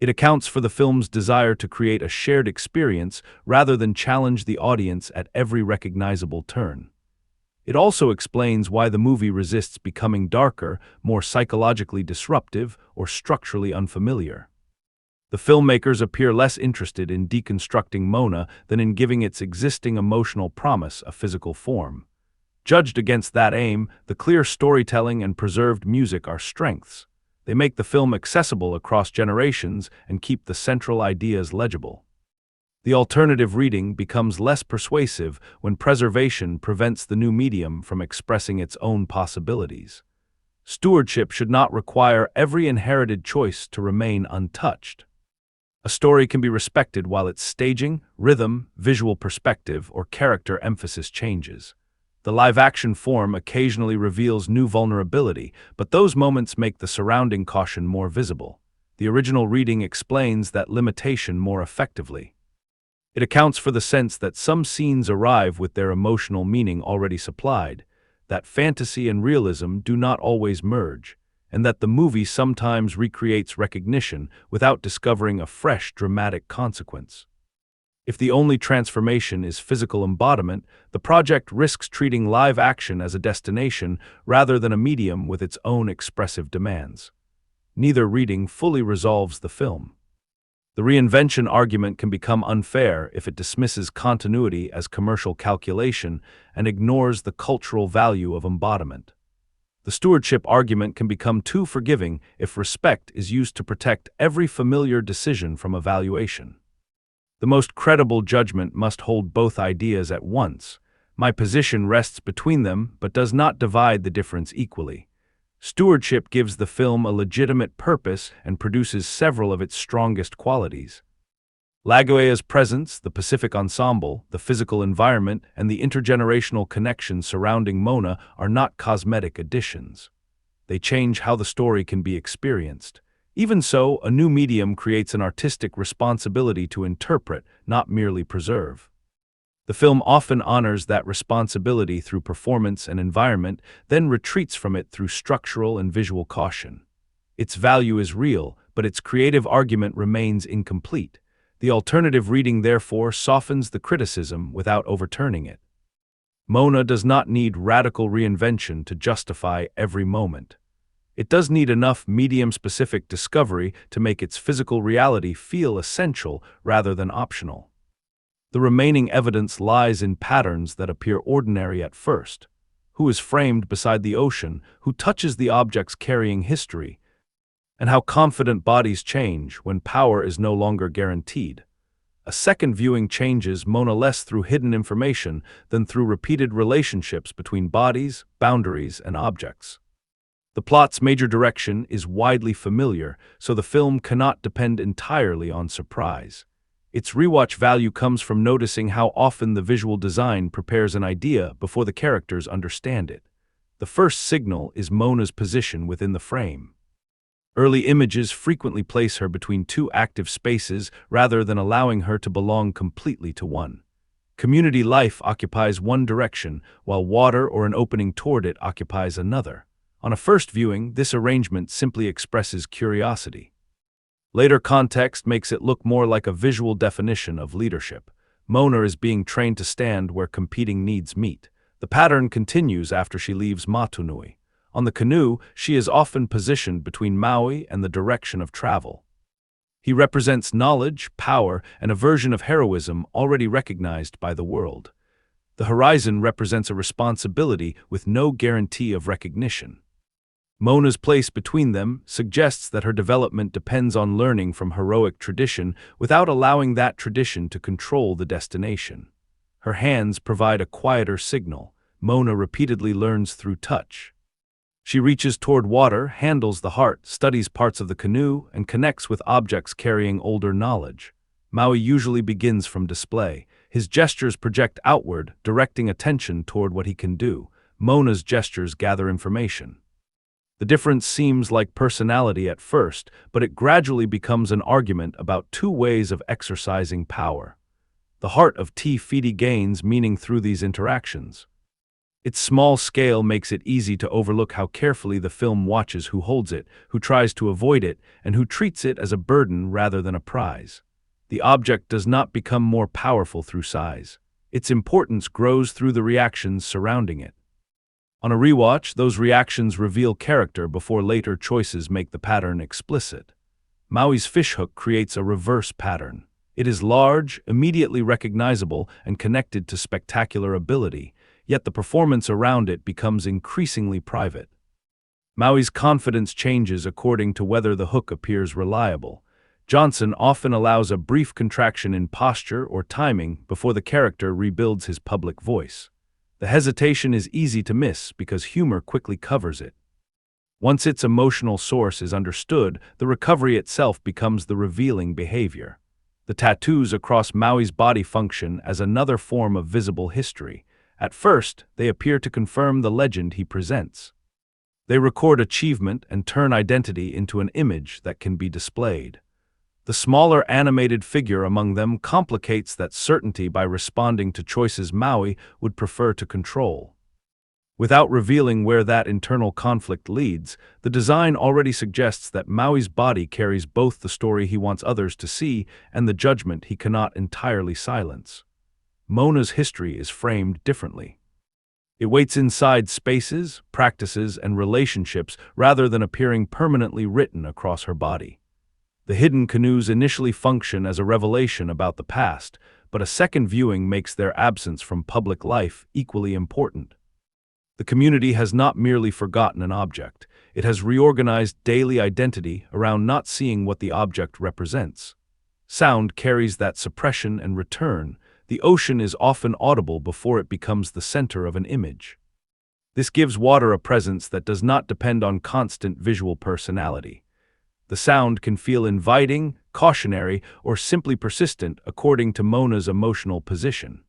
It accounts for the film's desire to create a shared experience rather than challenge the audience at every recognizable turn. It also explains why the movie resists becoming darker, more psychologically disruptive, or structurally unfamiliar. The filmmakers appear less interested in deconstructing Moana than in giving its existing emotional promise a physical form. Judged against that aim, the clear storytelling and preserved music are strengths. They make the film accessible across generations and keep the central ideas legible. The alternative reading becomes less persuasive when preservation prevents the new medium from expressing its own possibilities. Stewardship should not require every inherited choice to remain untouched. A story can be respected while its staging, rhythm, visual perspective, or character emphasis changes. The live-action form occasionally reveals new vulnerability, but those moments make the surrounding caution more visible. The original reading explains that limitation more effectively. It accounts for the sense that some scenes arrive with their emotional meaning already supplied, that fantasy and realism do not always merge, and that the movie sometimes recreates recognition without discovering a fresh dramatic consequence. If the only transformation is physical embodiment, the project risks treating live action as a destination rather than a medium with its own expressive demands. Neither reading fully resolves the film. The reinvention argument can become unfair if it dismisses continuity as commercial calculation and ignores the cultural value of embodiment. The stewardship argument can become too forgiving if respect is used to protect every familiar decision from evaluation. The most credible judgment must hold both ideas at once. My position rests between them but does not divide the difference equally. Stewardship gives the film a legitimate purpose and produces several of its strongest qualities. Lagaʻaia's presence, the Pacific ensemble, the physical environment, and the intergenerational connections surrounding Moana are not cosmetic additions. They change how the story can be experienced. Even so, a new medium creates an artistic responsibility to interpret, not merely preserve. The film often honors that responsibility through performance and environment, then retreats from it through structural and visual caution. Its value is real, but its creative argument remains incomplete. The alternative reading therefore softens the criticism without overturning it. Moana does not need radical reinvention to justify every moment. It does need enough medium-specific discovery to make its physical reality feel essential rather than optional. The remaining evidence lies in patterns that appear ordinary at first. Who is framed beside the ocean? Who touches the objects carrying history? And how confident bodies change when power is no longer guaranteed. A second viewing changes Moana less through hidden information than through repeated relationships between bodies, boundaries, and objects. The plot's major direction is widely familiar, so the film cannot depend entirely on surprise. Its rewatch value comes from noticing how often the visual design prepares an idea before the characters understand it. The first signal is Moana's position within the frame. Early images frequently place her between two active spaces rather than allowing her to belong completely to one. Community life occupies one direction, while water or an opening toward it occupies another. On a first viewing, this arrangement simply expresses curiosity. Later context makes it look more like a visual definition of leadership. Moana is being trained to stand where competing needs meet. The pattern continues after she leaves Motunui. On the canoe, she is often positioned between Maui and the direction of travel. He represents knowledge, power, and a version of heroism already recognized by the world. The horizon represents a responsibility with no guarantee of recognition. Moana's place between them suggests that her development depends on learning from heroic tradition without allowing that tradition to control the destination. Her hands provide a quieter signal. Moana repeatedly learns through touch. She reaches toward water, handles the heart, studies parts of the canoe, and connects with objects carrying older knowledge. Maui usually begins from display. His gestures project outward, directing attention toward what he can do. Moana's gestures gather information. The difference seems like personality at first, but it gradually becomes an argument about two ways of exercising power. The heart of Te Fiti gains meaning through these interactions. Its small scale makes it easy to overlook how carefully the film watches who holds it, who tries to avoid it, and who treats it as a burden rather than a prize. The object does not become more powerful through size. Its importance grows through the reactions surrounding it. On a rewatch, those reactions reveal character before later choices make the pattern explicit. Maui's fishhook creates a reverse pattern. It is large, immediately recognizable, and connected to spectacular ability, yet the performance around it becomes increasingly private. Maui's confidence changes according to whether the hook appears reliable. Johnson often allows a brief contraction in posture or timing before the character rebuilds his public voice. The hesitation is easy to miss because humor quickly covers it. Once its emotional source is understood, the recovery itself becomes the revealing behavior. The tattoos across Maui's body function as another form of visible history. At first, they appear to confirm the legend he presents. They record achievement and turn identity into an image that can be displayed. The smaller animated figure among them complicates that certainty by responding to choices Maui would prefer to control. Without revealing where that internal conflict leads, the design already suggests that Maui's body carries both the story he wants others to see and the judgment he cannot entirely silence. Moana's history is framed differently. It waits inside spaces, practices, and relationships rather than appearing permanently written across her body. The hidden canoes initially function as a revelation about the past, but a second viewing makes their absence from public life equally important. The community has not merely forgotten an object, it has reorganized daily identity around not seeing what the object represents. Sound carries that suppression and return. The ocean is often audible before it becomes the center of an image. This gives water a presence that does not depend on constant visual personality. The sound can feel inviting, cautionary, or simply persistent according to Moana's emotional position.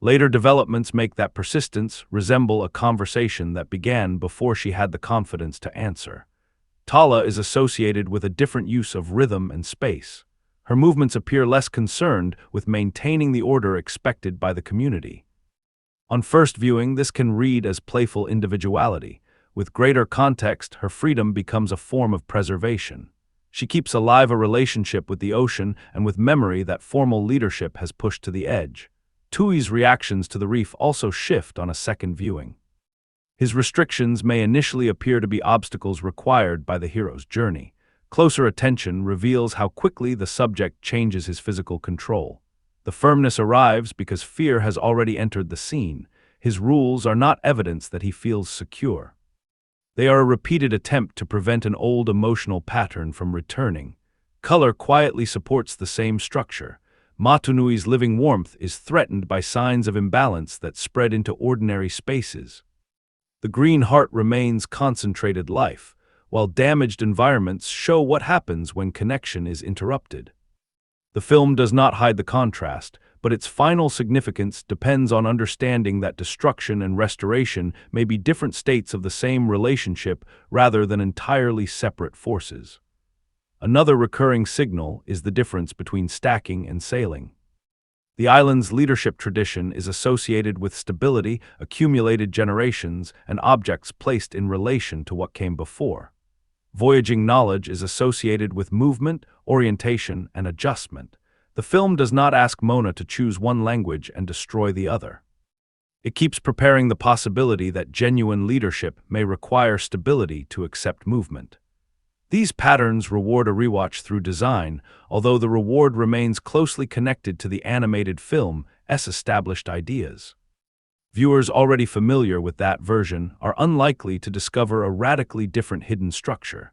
Later developments make that persistence resemble a conversation that began before she had the confidence to answer. Tala is associated with a different use of rhythm and space. Her movements appear less concerned with maintaining the order expected by the community. On first viewing, this can read as playful individuality. With greater context, her freedom becomes a form of preservation. She keeps alive a relationship with the ocean and with memory that formal leadership has pushed to the edge. Tui's reactions to the reef also shift on a second viewing. His restrictions may initially appear to be obstacles required by the hero's journey. Closer attention reveals how quickly the subject changes his physical control. The firmness arrives because fear has already entered the scene. His rules are not evidence that he feels secure. They are a repeated attempt to prevent an old emotional pattern from returning. Color quietly supports the same structure. Motunui's living warmth is threatened by signs of imbalance that spread into ordinary spaces. The green heart remains concentrated life, while damaged environments show what happens when connection is interrupted. The film does not hide the contrast, but its final significance depends on understanding that destruction and restoration may be different states of the same relationship rather than entirely separate forces. Another recurring signal is the difference between stacking and sailing. The island's leadership tradition is associated with stability, accumulated generations, and objects placed in relation to what came before. Voyaging knowledge is associated with movement, orientation, and adjustment. The film does not ask Moana to choose one language and destroy the other. It keeps preparing the possibility that genuine leadership may require stability to accept movement. These patterns reward a rewatch through design, although the reward remains closely connected to the animated film's established ideas. Viewers already familiar with that version are unlikely to discover a radically different hidden structure.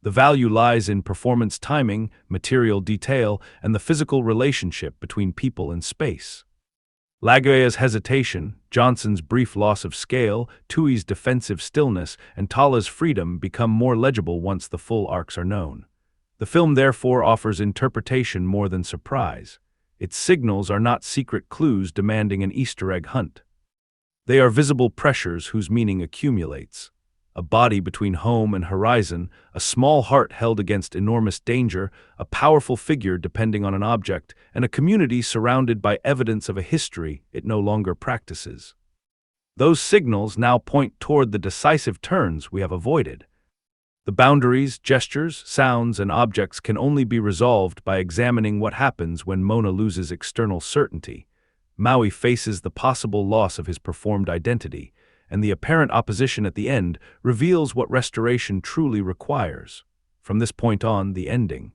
The value lies in performance timing, material detail, and the physical relationship between people and space. Lagaʻaia's hesitation, Johnson's brief loss of scale, Tui's defensive stillness, and Tala's freedom become more legible once the full arcs are known. The film therefore offers interpretation more than surprise. Its signals are not secret clues demanding an Easter egg hunt. They are visible pressures whose meaning accumulates. A body between home and horizon, a small heart held against enormous danger, a powerful figure depending on an object, and a community surrounded by evidence of a history it no longer practices. Those signals now point toward the decisive turns we have avoided. The boundaries, gestures, sounds, and objects can only be resolved by examining what happens when Moana loses external certainty. Maui faces the possible loss of his performed identity, and the apparent opposition at the end reveals what restoration truly requires. From this point on, the ending.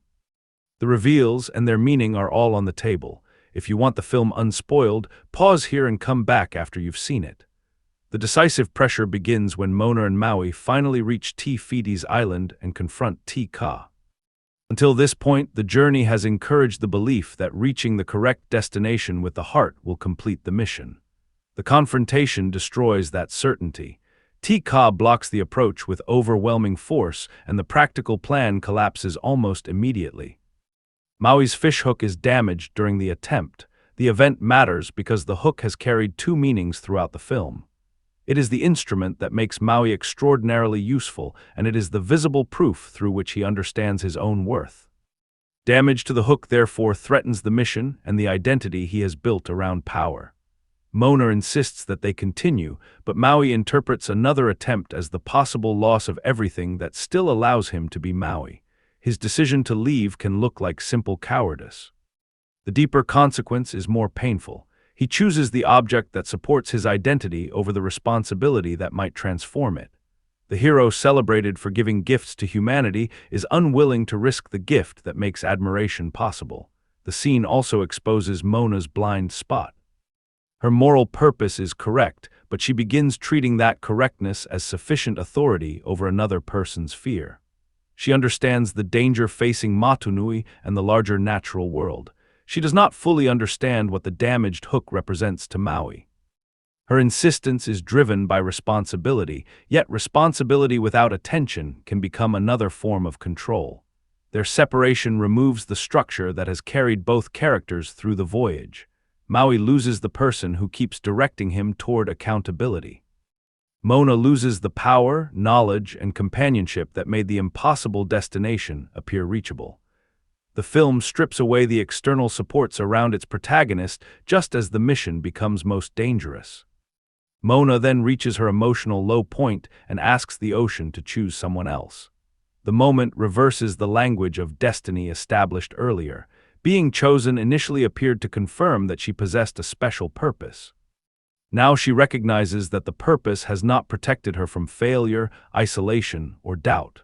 The reveals and their meaning are all on the table. If you want the film unspoiled, pause here and come back after you've seen it. The decisive pressure begins when Moana and Maui finally reach Te Fiti's island and confront Te Ka. Until this point, the journey has encouraged the belief that reaching the correct destination with the heart will complete the mission. The confrontation destroys that certainty. Te Ka blocks the approach with overwhelming force, and the practical plan collapses almost immediately. Maui's fishhook is damaged during the attempt. The event matters because the hook has carried two meanings throughout the film. It is the instrument that makes Maui extraordinarily useful, and it is the visible proof through which he understands his own worth. Damage to the hook therefore threatens the mission and the identity he has built around power. Moana insists that they continue, but Maui interprets another attempt as the possible loss of everything that still allows him to be Maui. His decision to leave can look like simple cowardice. The deeper consequence is more painful. He chooses the object that supports his identity over the responsibility that might transform it. The hero celebrated for giving gifts to humanity is unwilling to risk the gift that makes admiration possible. The scene also exposes Moana's blind spot. Her moral purpose is correct, but she begins treating that correctness as sufficient authority over another person's fear. She understands the danger facing Motunui and the larger natural world. She does not fully understand what the damaged hook represents to Maui. Her insistence is driven by responsibility, yet responsibility without attention can become another form of control. Their separation removes the structure that has carried both characters through the voyage. Maui loses the person who keeps directing him toward accountability. Moana loses the power, knowledge, and companionship that made the impossible destination appear reachable. The film strips away the external supports around its protagonist just as the mission becomes most dangerous. Moana then reaches her emotional low point and asks the ocean to choose someone else. The moment reverses the language of destiny established earlier. Being chosen initially appeared to confirm that she possessed a special purpose. Now she recognizes that the purpose has not protected her from failure, isolation, or doubt.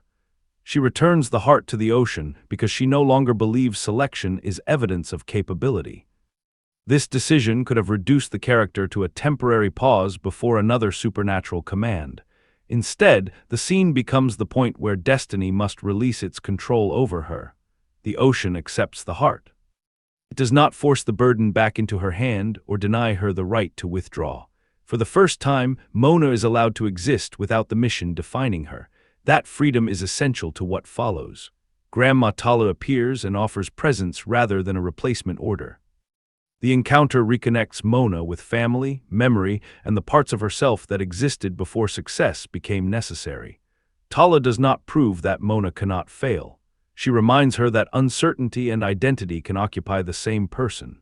She returns the heart to the ocean because she no longer believes selection is evidence of capability. This decision could have reduced the character to a temporary pause before another supernatural command. Instead, the scene becomes the point where destiny must release its control over her. The ocean accepts the heart. It does not force the burden back into her hand or deny her the right to withdraw. For the first time, Moana is allowed to exist without the mission defining her. That freedom is essential to what follows. Grandma Tala appears and offers presence rather than a replacement order. The encounter reconnects Moana with family, memory, and the parts of herself that existed before success became necessary. Tala does not prove that Moana cannot fail. She reminds her that uncertainty and identity can occupy the same person.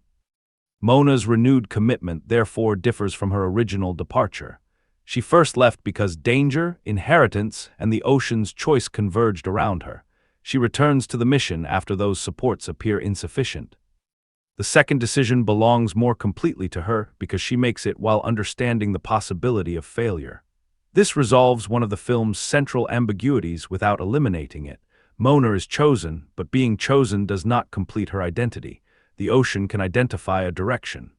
Moana's renewed commitment therefore differs from her original departure. She first left because danger, inheritance, and the ocean's choice converged around her. She returns to the mission after those supports appear insufficient. The second decision belongs more completely to her because she makes it while understanding the possibility of failure. This resolves one of the film's central ambiguities without eliminating it. Moana is chosen, but being chosen does not complete her identity. The ocean can identify a direction.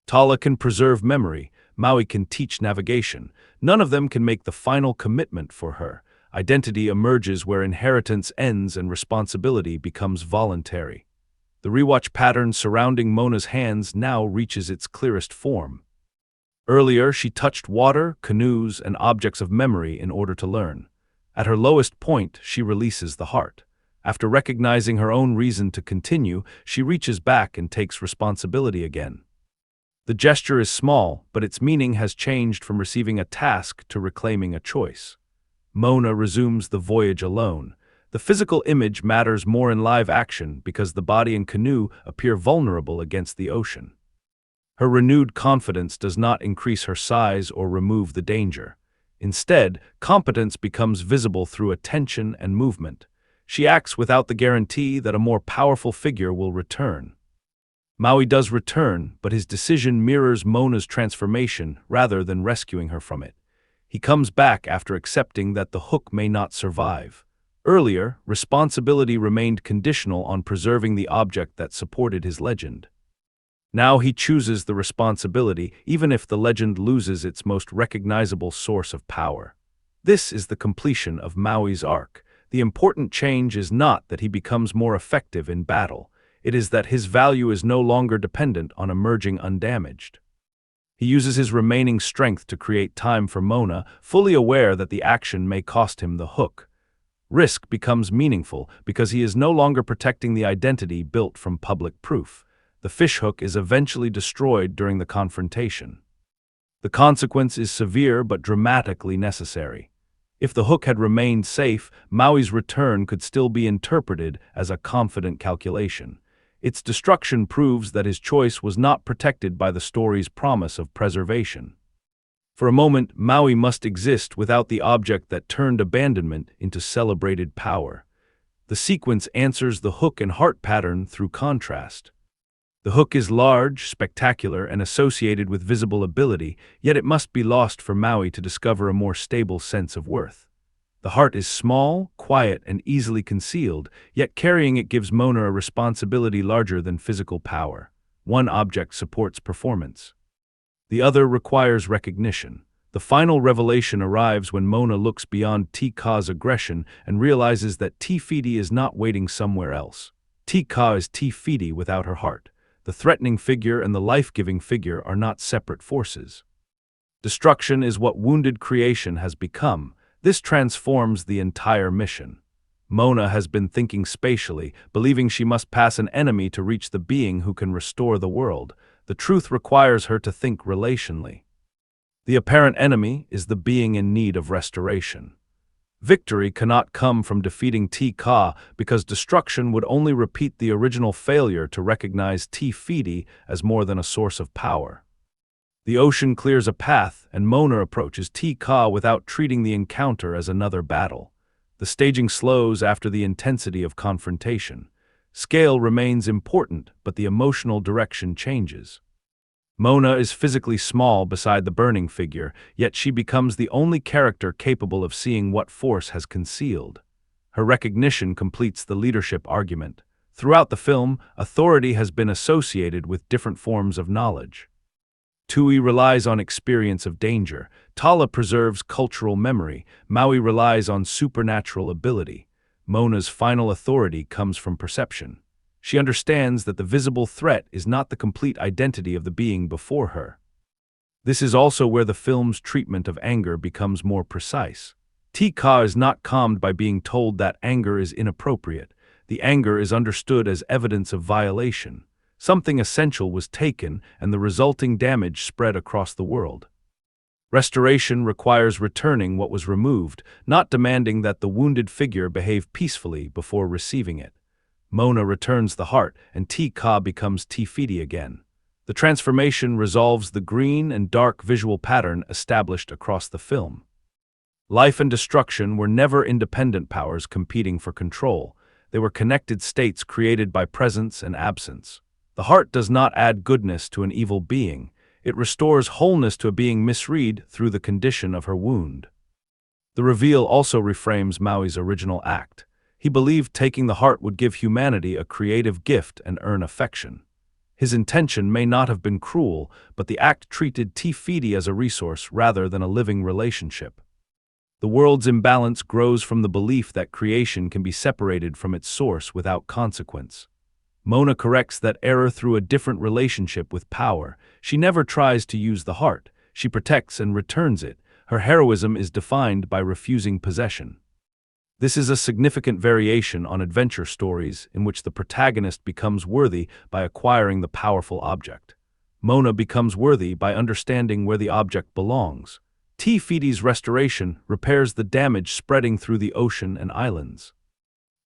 Tala can preserve memory. Maui can teach navigation. None of them can make the final commitment for her. Identity emerges where inheritance ends and responsibility becomes voluntary. The rewatch pattern surrounding Moana's hands now reaches its clearest form. Earlier, she touched water, canoes, and objects of memory in order to learn. At her lowest point, she releases the heart. After recognizing her own reason to continue, she reaches back and takes responsibility again. The gesture is small, but its meaning has changed from receiving a task to reclaiming a choice. Moana resumes the voyage alone. The physical image matters more in live action because the body and canoe appear vulnerable against the ocean. Her renewed confidence does not increase her size or remove the danger. Instead, competence becomes visible through attention and movement. She acts without the guarantee that a more powerful figure will return. Maui does return, but his decision mirrors Moana's transformation rather than rescuing her from it. He comes back after accepting that the hook may not survive. Earlier, responsibility remained conditional on preserving the object that supported his legend. Now he chooses the responsibility even if the legend loses its most recognizable source of power. This is the completion of Maui's arc. The important change is not that he becomes more effective in battle. It is that his value is no longer dependent on emerging undamaged. He uses his remaining strength to create time for Moana, fully aware that the action may cost him the hook. Risk becomes meaningful because he is no longer protecting the identity built from public proof. The fishhook is eventually destroyed during the confrontation. The consequence is severe but dramatically necessary. If the hook had remained safe, Maui's return could still be interpreted as a confident calculation. Its destruction proves that his choice was not protected by the story's promise of preservation. For a moment, Maui must exist without the object that turned abandonment into celebrated power. The sequence answers the hook and heart pattern through contrast. The hook is large, spectacular, and associated with visible ability, yet it must be lost for Maui to discover a more stable sense of worth. The heart is small, quiet, and easily concealed, yet carrying it gives Moana a responsibility larger than physical power. One object supports performance. The other requires recognition. The final revelation arrives when Moana looks beyond Te-Ka's aggression and realizes that Te-Fiti is not waiting somewhere else. Te-Ka is Te-Fiti without her heart. The threatening figure and the life-giving figure are not separate forces. Destruction is what wounded creation has become. This transforms the entire mission. Moana has been thinking spatially, believing she must pass an enemy to reach the being who can restore the world. The truth requires her to think relationally. The apparent enemy is the being in need of restoration. Victory cannot come from defeating Ka because destruction would only repeat the original failure to recognize Te as more than a source of power. The ocean clears a path, and Moana approaches Ka without treating the encounter as another battle. The staging slows after the intensity of confrontation. Scale remains important, but the emotional direction changes. Moana is physically small beside the burning figure, yet she becomes the only character capable of seeing what force has concealed. Her recognition completes the leadership argument. Throughout the film, authority has been associated with different forms of knowledge. Tui relies on experience of danger. Tala preserves cultural memory. Maui relies on supernatural ability. Moana's final authority comes from perception. She understands that the visible threat is not the complete identity of the being before her. This is also where the film's treatment of anger becomes more precise. Ka is not calmed by being told that anger is inappropriate. The anger is understood as evidence of violation. Something essential was taken, and the resulting damage spread across the world. Restoration requires returning what was removed, not demanding that the wounded figure behave peacefully before receiving it. Moana returns the heart, and Ka becomes Te again. The transformation resolves the green and dark visual pattern established across the film. Life and destruction were never independent powers competing for control. They were connected states created by presence and absence. The heart does not add goodness to an evil being. It restores wholeness to a being misread through the condition of her wound. The reveal also reframes Maui's original act. He believed taking the heart would give humanity a creative gift and earn affection. His intention may not have been cruel, but the act treated Te as a resource rather than a living relationship. The world's imbalance grows from the belief that creation can be separated from its source without consequence. Moana corrects that error through a different relationship with power. She never tries to use the heart. She protects and returns it. Her heroism is defined by refusing possession. This is a significant variation on adventure stories in which the protagonist becomes worthy by acquiring the powerful object. Moana becomes worthy by understanding where the object belongs. Te restoration repairs the damage spreading through the ocean and islands.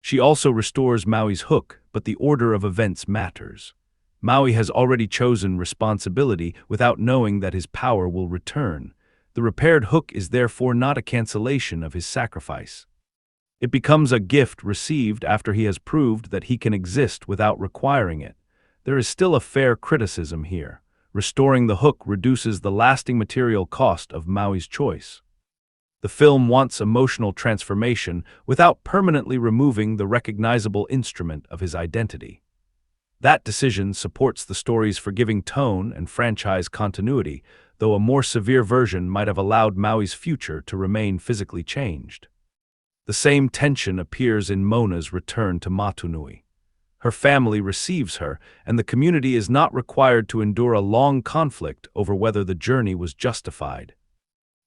She also restores Maui's hook, but the order of events matters. Maui has already chosen responsibility without knowing that his power will return. The repaired hook is therefore not a cancellation of his sacrifice. It becomes a gift received after he has proved that he can exist without requiring it. There is still a fair criticism here. Restoring the hook reduces the lasting material cost of Maui's choice. The film wants emotional transformation without permanently removing the recognizable instrument of his identity. That decision supports the story's forgiving tone and franchise continuity, though a more severe version might have allowed Maui's future to remain physically changed. The same tension appears in Moana's return to Motunui. Her family receives her, and the community is not required to endure a long conflict over whether the journey was justified.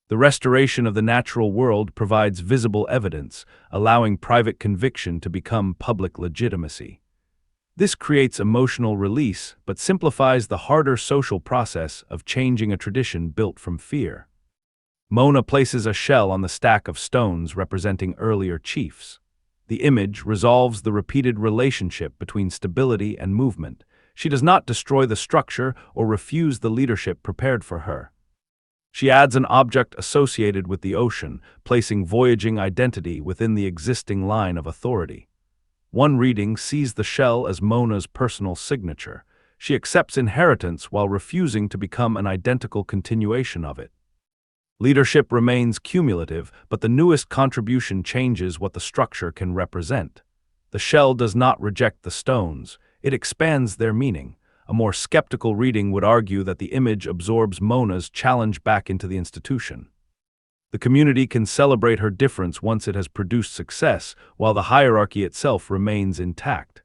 The restoration of the natural world provides visible evidence, allowing private conviction to become public legitimacy. This creates emotional release, but simplifies the harder social process of changing a tradition built from fear. Moana places a shell on the stack of stones representing earlier chiefs. The image resolves the repeated relationship between stability and movement. She does not destroy the structure or refuse the leadership prepared for her. She adds an object associated with the ocean, placing voyaging identity within the existing line of authority. One reading sees the shell as Moana's personal signature. She accepts inheritance while refusing to become an identical continuation of it. Leadership remains cumulative, but the newest contribution changes what the structure can represent. The shell does not reject the stones, it expands their meaning. A more skeptical reading would argue that the image absorbs Moana's challenge back into the institution. The community can celebrate her difference once it has produced success, while the hierarchy itself remains intact.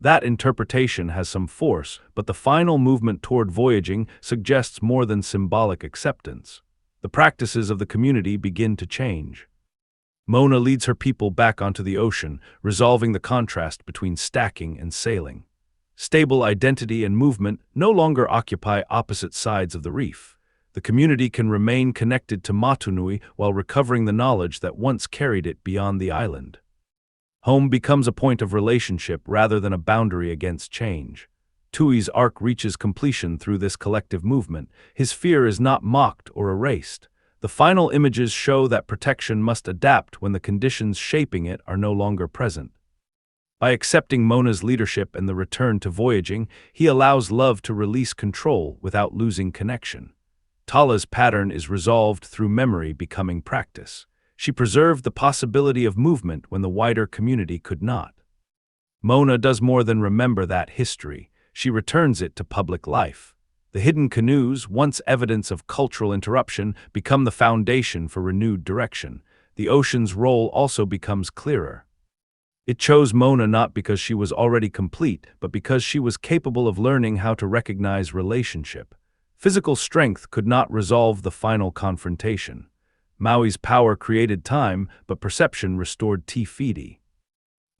That interpretation has some force, but the final movement toward voyaging suggests more than symbolic acceptance. The practices of the community begin to change. Moana leads her people back onto the ocean, resolving the contrast between stacking and sailing. Stable identity and movement no longer occupy opposite sides of the reef. The community can remain connected to Motunui while recovering the knowledge that once carried it beyond the island. Home becomes a point of relationship rather than a boundary against change. Tui's arc reaches completion through this collective movement. His fear is not mocked or erased. The final images show that protection must adapt when the conditions shaping it are no longer present. By accepting Mona's leadership and the return to voyaging, he allows love to release control without losing connection. Tala's pattern is resolved through memory becoming practice. She preserved the possibility of movement when the wider community could not. Moana does more than remember that history. She returns it to public life. The hidden canoes, once evidence of cultural interruption, become the foundation for renewed direction. The ocean's role also becomes clearer. It chose Moana not because she was already complete, but because she was capable of learning how to recognize relationship. Physical strength could not resolve the final confrontation. Maui's power created time, but perception restored Te Fiti.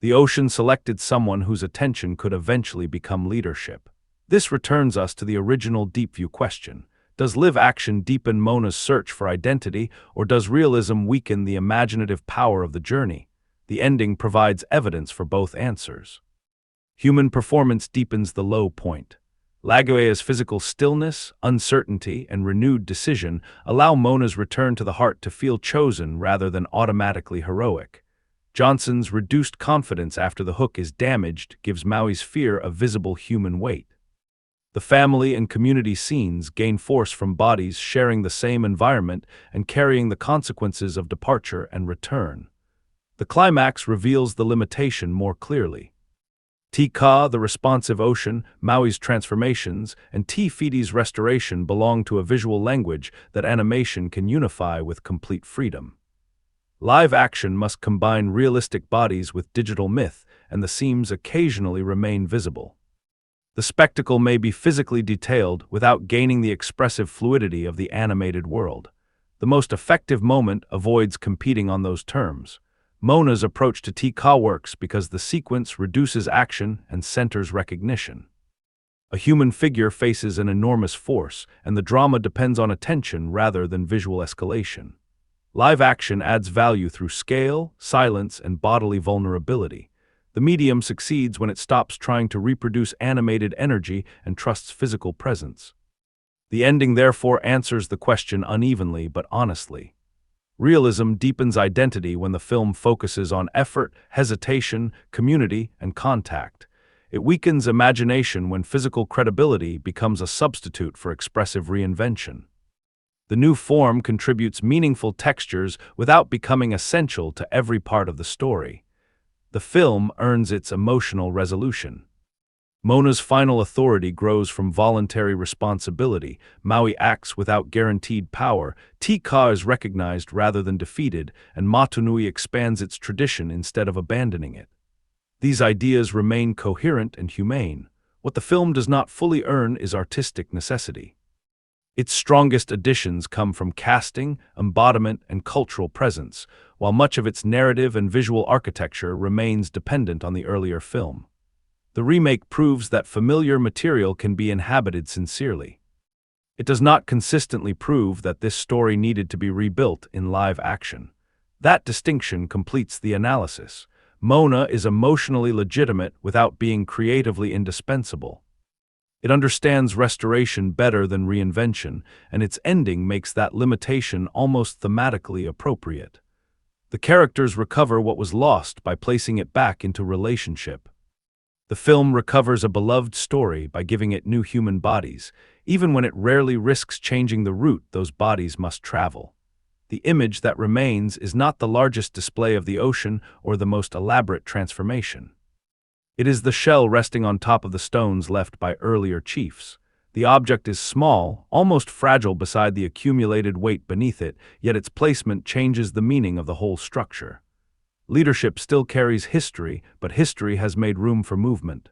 The ocean selected someone whose attention could eventually become leadership. This returns us to the original deep view question. Does live action deepen Moana's search for identity, or does realism weaken the imaginative power of the journey? The ending provides evidence for both answers. Human performance deepens the low point. Lagaʻaia's physical stillness, uncertainty, and renewed decision allow Moana's return to the heart to feel chosen rather than automatically heroic. Johnson's reduced confidence after the hook is damaged gives Maui's fear a visible human weight. The family and community scenes gain force from bodies sharing the same environment and carrying the consequences of departure and return. The climax reveals the limitation more clearly. Tika, the responsive ocean, Maui's transformations, and Te Fiti's restoration belong to a visual language that animation can unify with complete freedom. Live action must combine realistic bodies with digital myth, and the seams occasionally remain visible. The spectacle may be physically detailed without gaining the expressive fluidity of the animated world. The most effective moment avoids competing on those terms. Moana's approach to Tika works because the sequence reduces action and centers recognition. A human figure faces an enormous force, and the drama depends on attention rather than visual escalation. Live action adds value through scale, silence, and bodily vulnerability. The medium succeeds when it stops trying to reproduce animated energy and trusts physical presence. The ending therefore answers the question unevenly but honestly. Realism deepens identity when the film focuses on effort, hesitation, community, and contact. It weakens imagination when physical credibility becomes a substitute for expressive reinvention. The new form contributes meaningful textures without becoming essential to every part of the story. The film earns its emotional resolution. Moana's final authority grows from voluntary responsibility. Maui acts without guaranteed power. Tika is recognized rather than defeated, and Motunui expands its tradition instead of abandoning it. These ideas remain coherent and humane. What the film does not fully earn is artistic necessity. Its strongest additions come from casting, embodiment, and cultural presence, while much of its narrative and visual architecture remains dependent on the earlier film. The remake proves that familiar material can be inhabited sincerely. It does not consistently prove that this story needed to be rebuilt in live action. That distinction completes the analysis. Moana is emotionally legitimate without being creatively indispensable. It understands restoration better than reinvention, and its ending makes that limitation almost thematically appropriate. The characters recover what was lost by placing it back into relationship. The film recovers a beloved story by giving it new human bodies, even when it rarely risks changing the route those bodies must travel. The image that remains is not the largest display of the ocean or the most elaborate transformation. It is the shell resting on top of the stones left by earlier chiefs. The object is small, almost fragile beside the accumulated weight beneath it, yet its placement changes the meaning of the whole structure. Leadership still carries history, but history has made room for movement.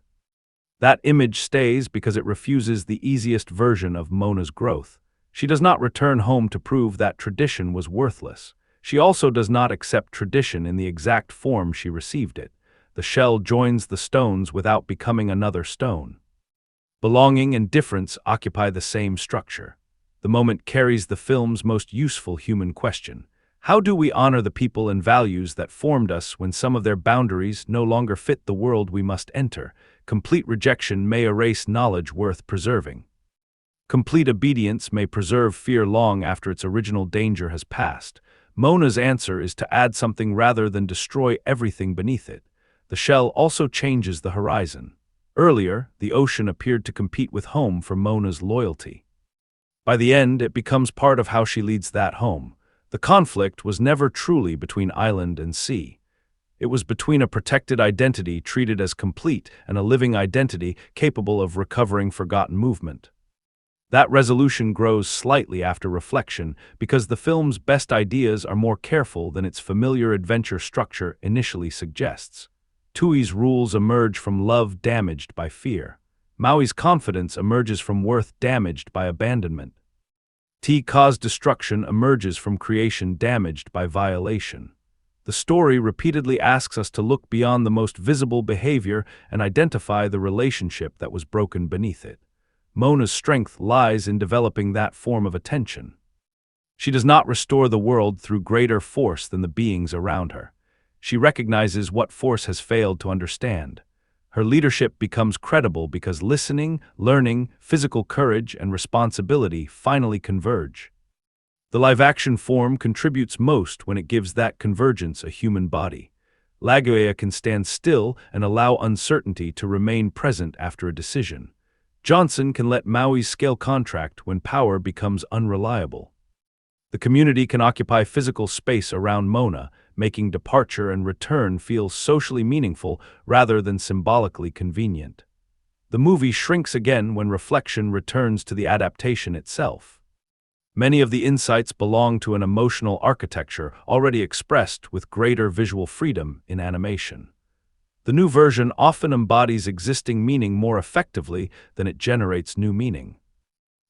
That image stays because it refuses the easiest version of Moana's growth. She does not return home to prove that tradition was worthless. She also does not accept tradition in the exact form she received it. The shell joins the stones without becoming another stone. Belonging and difference occupy the same structure. The moment carries the film's most useful human question. How do we honor the people and values that formed us when some of their boundaries no longer fit the world we must enter? Complete rejection may erase knowledge worth preserving. Complete obedience may preserve fear long after its original danger has passed. Moana's answer is to add something rather than destroy everything beneath it. The shell also changes the horizon. Earlier, the ocean appeared to compete with home for Moana's loyalty. By the end, it becomes part of how she leads that home. The conflict was never truly between island and sea. It was between a protected identity treated as complete and a living identity capable of recovering forgotten movement. That resolution grows slightly after reflection because the film's best ideas are more careful than its familiar adventure structure initially suggests. Tui's rules emerge from love damaged by fear. Maui's confidence emerges from worth damaged by abandonment. Te Kā's destruction emerges from creation damaged by violation. The story repeatedly asks us to look beyond the most visible behavior and identify the relationship that was broken beneath it. Moana's strength lies in developing that form of attention. She does not restore the world through greater force than the beings around her. She recognizes what force has failed to understand. Her leadership becomes credible because listening, learning, physical courage, and responsibility finally converge. The live-action form contributes most when it gives that convergence a human body. Lagaʻaia can stand still and allow uncertainty to remain present after a decision. Johnson can let Maui scale contract when power becomes unreliable. The community can occupy physical space around Moana, making departure and return feel socially meaningful rather than symbolically convenient. The movie shrinks again when reflection returns to the adaptation itself. Many of the insights belong to an emotional architecture already expressed with greater visual freedom in animation. The new version often embodies existing meaning more effectively than it generates new meaning.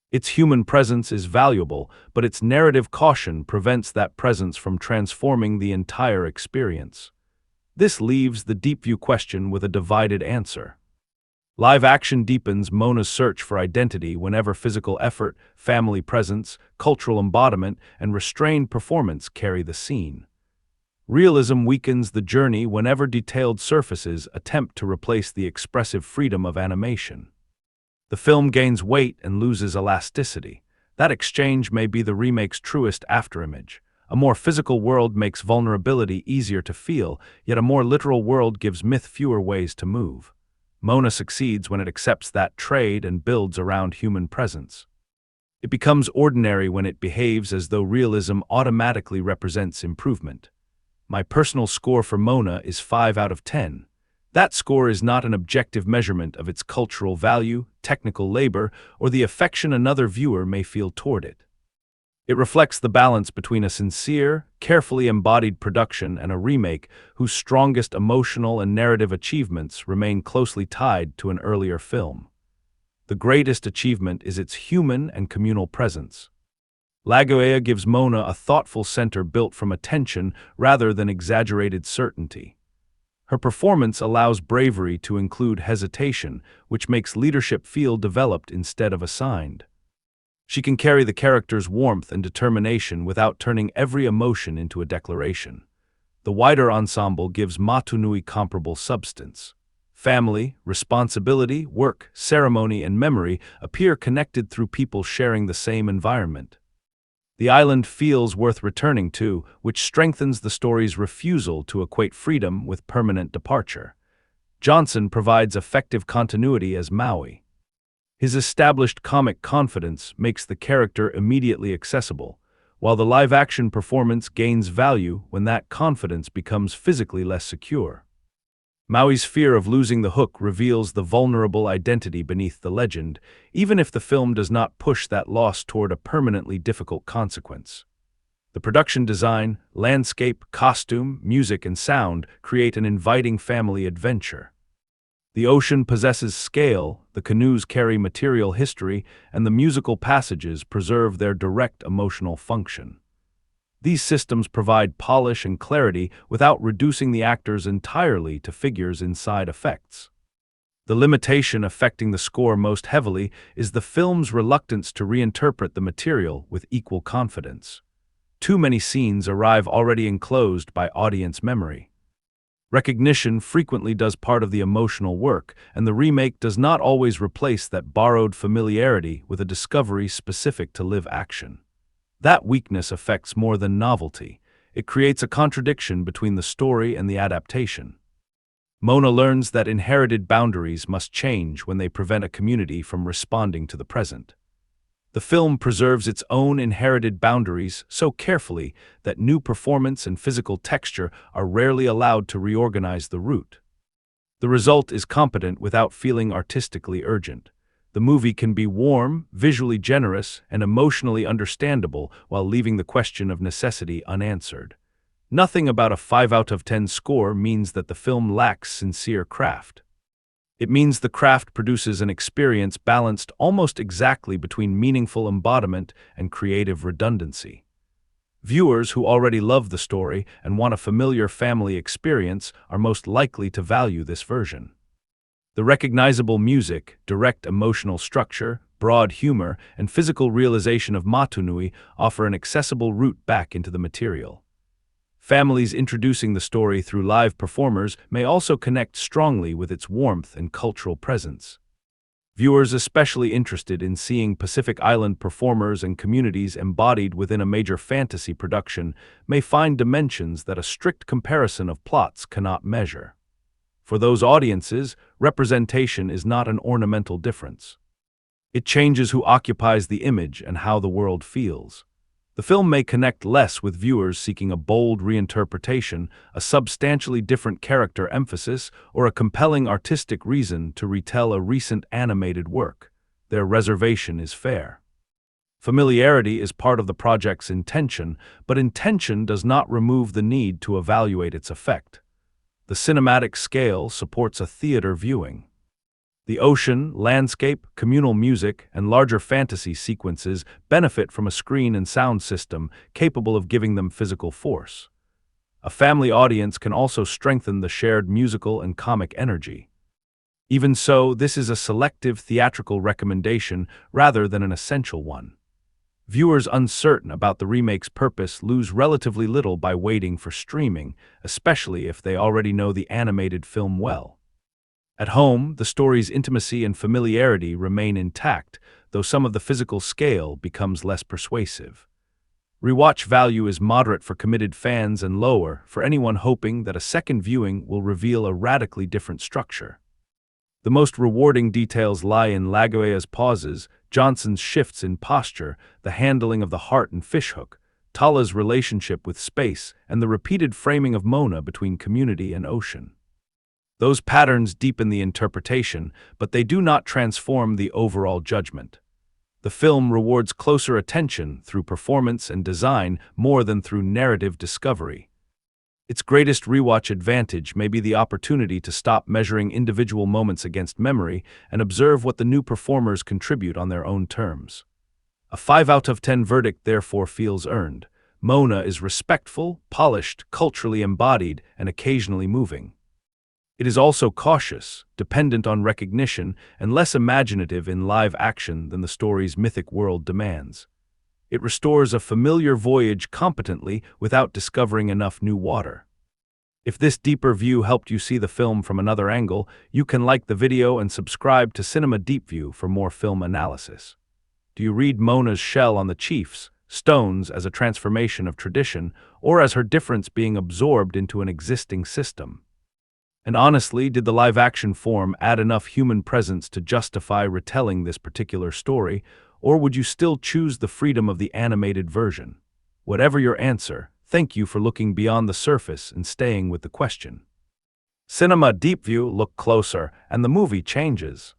Its human presence is valuable, but its narrative caution prevents that presence from transforming the entire experience. This leaves the deep view question with a divided answer. Live action deepens Moana's search for identity whenever physical effort, family presence, cultural embodiment, and restrained performance carry the scene. Realism weakens the journey whenever detailed surfaces attempt to replace the expressive freedom of animation. The film gains weight and loses elasticity. That exchange may be the remake's truest afterimage. A more physical world makes vulnerability easier to feel, yet a more literal world gives myth fewer ways to move. Moana succeeds when it accepts that trade and builds around human presence. It becomes ordinary when it behaves as though realism automatically represents improvement. My personal score for Moana is 5 out of 10. That score is not an objective measurement of its cultural value, technical labor, or the affection another viewer may feel toward it. It reflects the balance between a sincere, carefully embodied production and a remake whose strongest emotional and narrative achievements remain closely tied to an earlier film. The greatest achievement is its human and communal presence. Lagaʻaia gives Moana a thoughtful center built from attention rather than exaggerated certainty. Her performance allows bravery to include hesitation, which makes leadership feel developed instead of assigned. She can carry the character's warmth and determination without turning every emotion into a declaration. The wider ensemble gives Motunui comparable substance. Family, responsibility, work, ceremony, and memory appear connected through people sharing the same environment. The island feels worth returning to, which strengthens the story's refusal to equate freedom with permanent departure. Johnson provides effective continuity as Maui. His established comic confidence makes the character immediately accessible, while the live-action performance gains value when that confidence becomes physically less secure. Maui's fear of losing the hook reveals the vulnerable identity beneath the legend, even if the film does not push that loss toward a permanently difficult consequence. The production design, landscape, costume, music, and sound create an inviting family adventure. The ocean possesses scale, the canoes carry material history, and the musical passages preserve their direct emotional function. These systems provide polish and clarity without reducing the actors entirely to figures inside effects. The limitation affecting the score most heavily is the film's reluctance to reinterpret the material with equal confidence. Too many scenes arrive already enclosed by audience memory. Recognition frequently does part of the emotional work, and the remake does not always replace that borrowed familiarity with a discovery specific to live action. That weakness affects more than novelty. It creates a contradiction between the story and the adaptation. Moana learns that inherited boundaries must change when they prevent a community from responding to the present. The film preserves its own inherited boundaries so carefully that new performance and physical texture are rarely allowed to reorganize the route. The result is competent without feeling artistically urgent. The movie can be warm, visually generous, and emotionally understandable while leaving the question of necessity unanswered. Nothing about a 5 out of 10 score means that the film lacks sincere craft. It means the craft produces an experience balanced almost exactly between meaningful embodiment and creative redundancy. Viewers who already love the story and want a familiar family experience are most likely to value this version. The recognizable music, direct emotional structure, broad humor, and physical realization of Motunui offer an accessible route back into the material. Families introducing the story through live performers may also connect strongly with its warmth and cultural presence. Viewers especially interested in seeing Pacific Island performers and communities embodied within a major fantasy production may find dimensions that a strict comparison of plots cannot measure. For those audiences, representation is not an ornamental difference. It changes who occupies the image and how the world feels. The film may connect less with viewers seeking a bold reinterpretation, a substantially different character emphasis, or a compelling artistic reason to retell a recent animated work. Their reservation is fair. Familiarity is part of the project's intention, but intention does not remove the need to evaluate its effect. The cinematic scale supports a theater viewing. The ocean, landscape, communal music, and larger fantasy sequences benefit from a screen and sound system capable of giving them physical force. A family audience can also strengthen the shared musical and comic energy. Even so, this is a selective theatrical recommendation rather than an essential one. Viewers uncertain about the remake's purpose lose relatively little by waiting for streaming, especially if they already know the animated film well. At home, the story's intimacy and familiarity remain intact, though some of the physical scale becomes less persuasive. Rewatch value is moderate for committed fans and lower for anyone hoping that a second viewing will reveal a radically different structure. The most rewarding details lie in Lagaʻaia's pauses, Johnson's shifts in posture, the handling of the heart and fishhook, Tala's relationship with space, and the repeated framing of Moana between community and ocean. Those patterns deepen the interpretation, but they do not transform the overall judgment. The film rewards closer attention through performance and design more than through narrative discovery. Its greatest rewatch advantage may be the opportunity to stop measuring individual moments against memory and observe what the new performers contribute on their own terms. A 5 out of 10 verdict therefore feels earned. Moana is respectful, polished, culturally embodied, and occasionally moving. It is also cautious, dependent on recognition, and less imaginative in live action than the story's mythic world demands. It restores a familiar voyage competently without discovering enough new water. If this deeper view helped you see the film from another angle, you can like the video and subscribe to Cinema Deep View for more film analysis. Do you read Moana's shell on the chiefs, stones as a transformation of tradition, or as her difference being absorbed into an existing system? And honestly, did the live-action form add enough human presence to justify retelling this particular story, or would you still choose the freedom of the animated version? Whatever your answer, thank you for looking beyond the surface and staying with the question. Cinema Deep View, look closer, and the movie changes.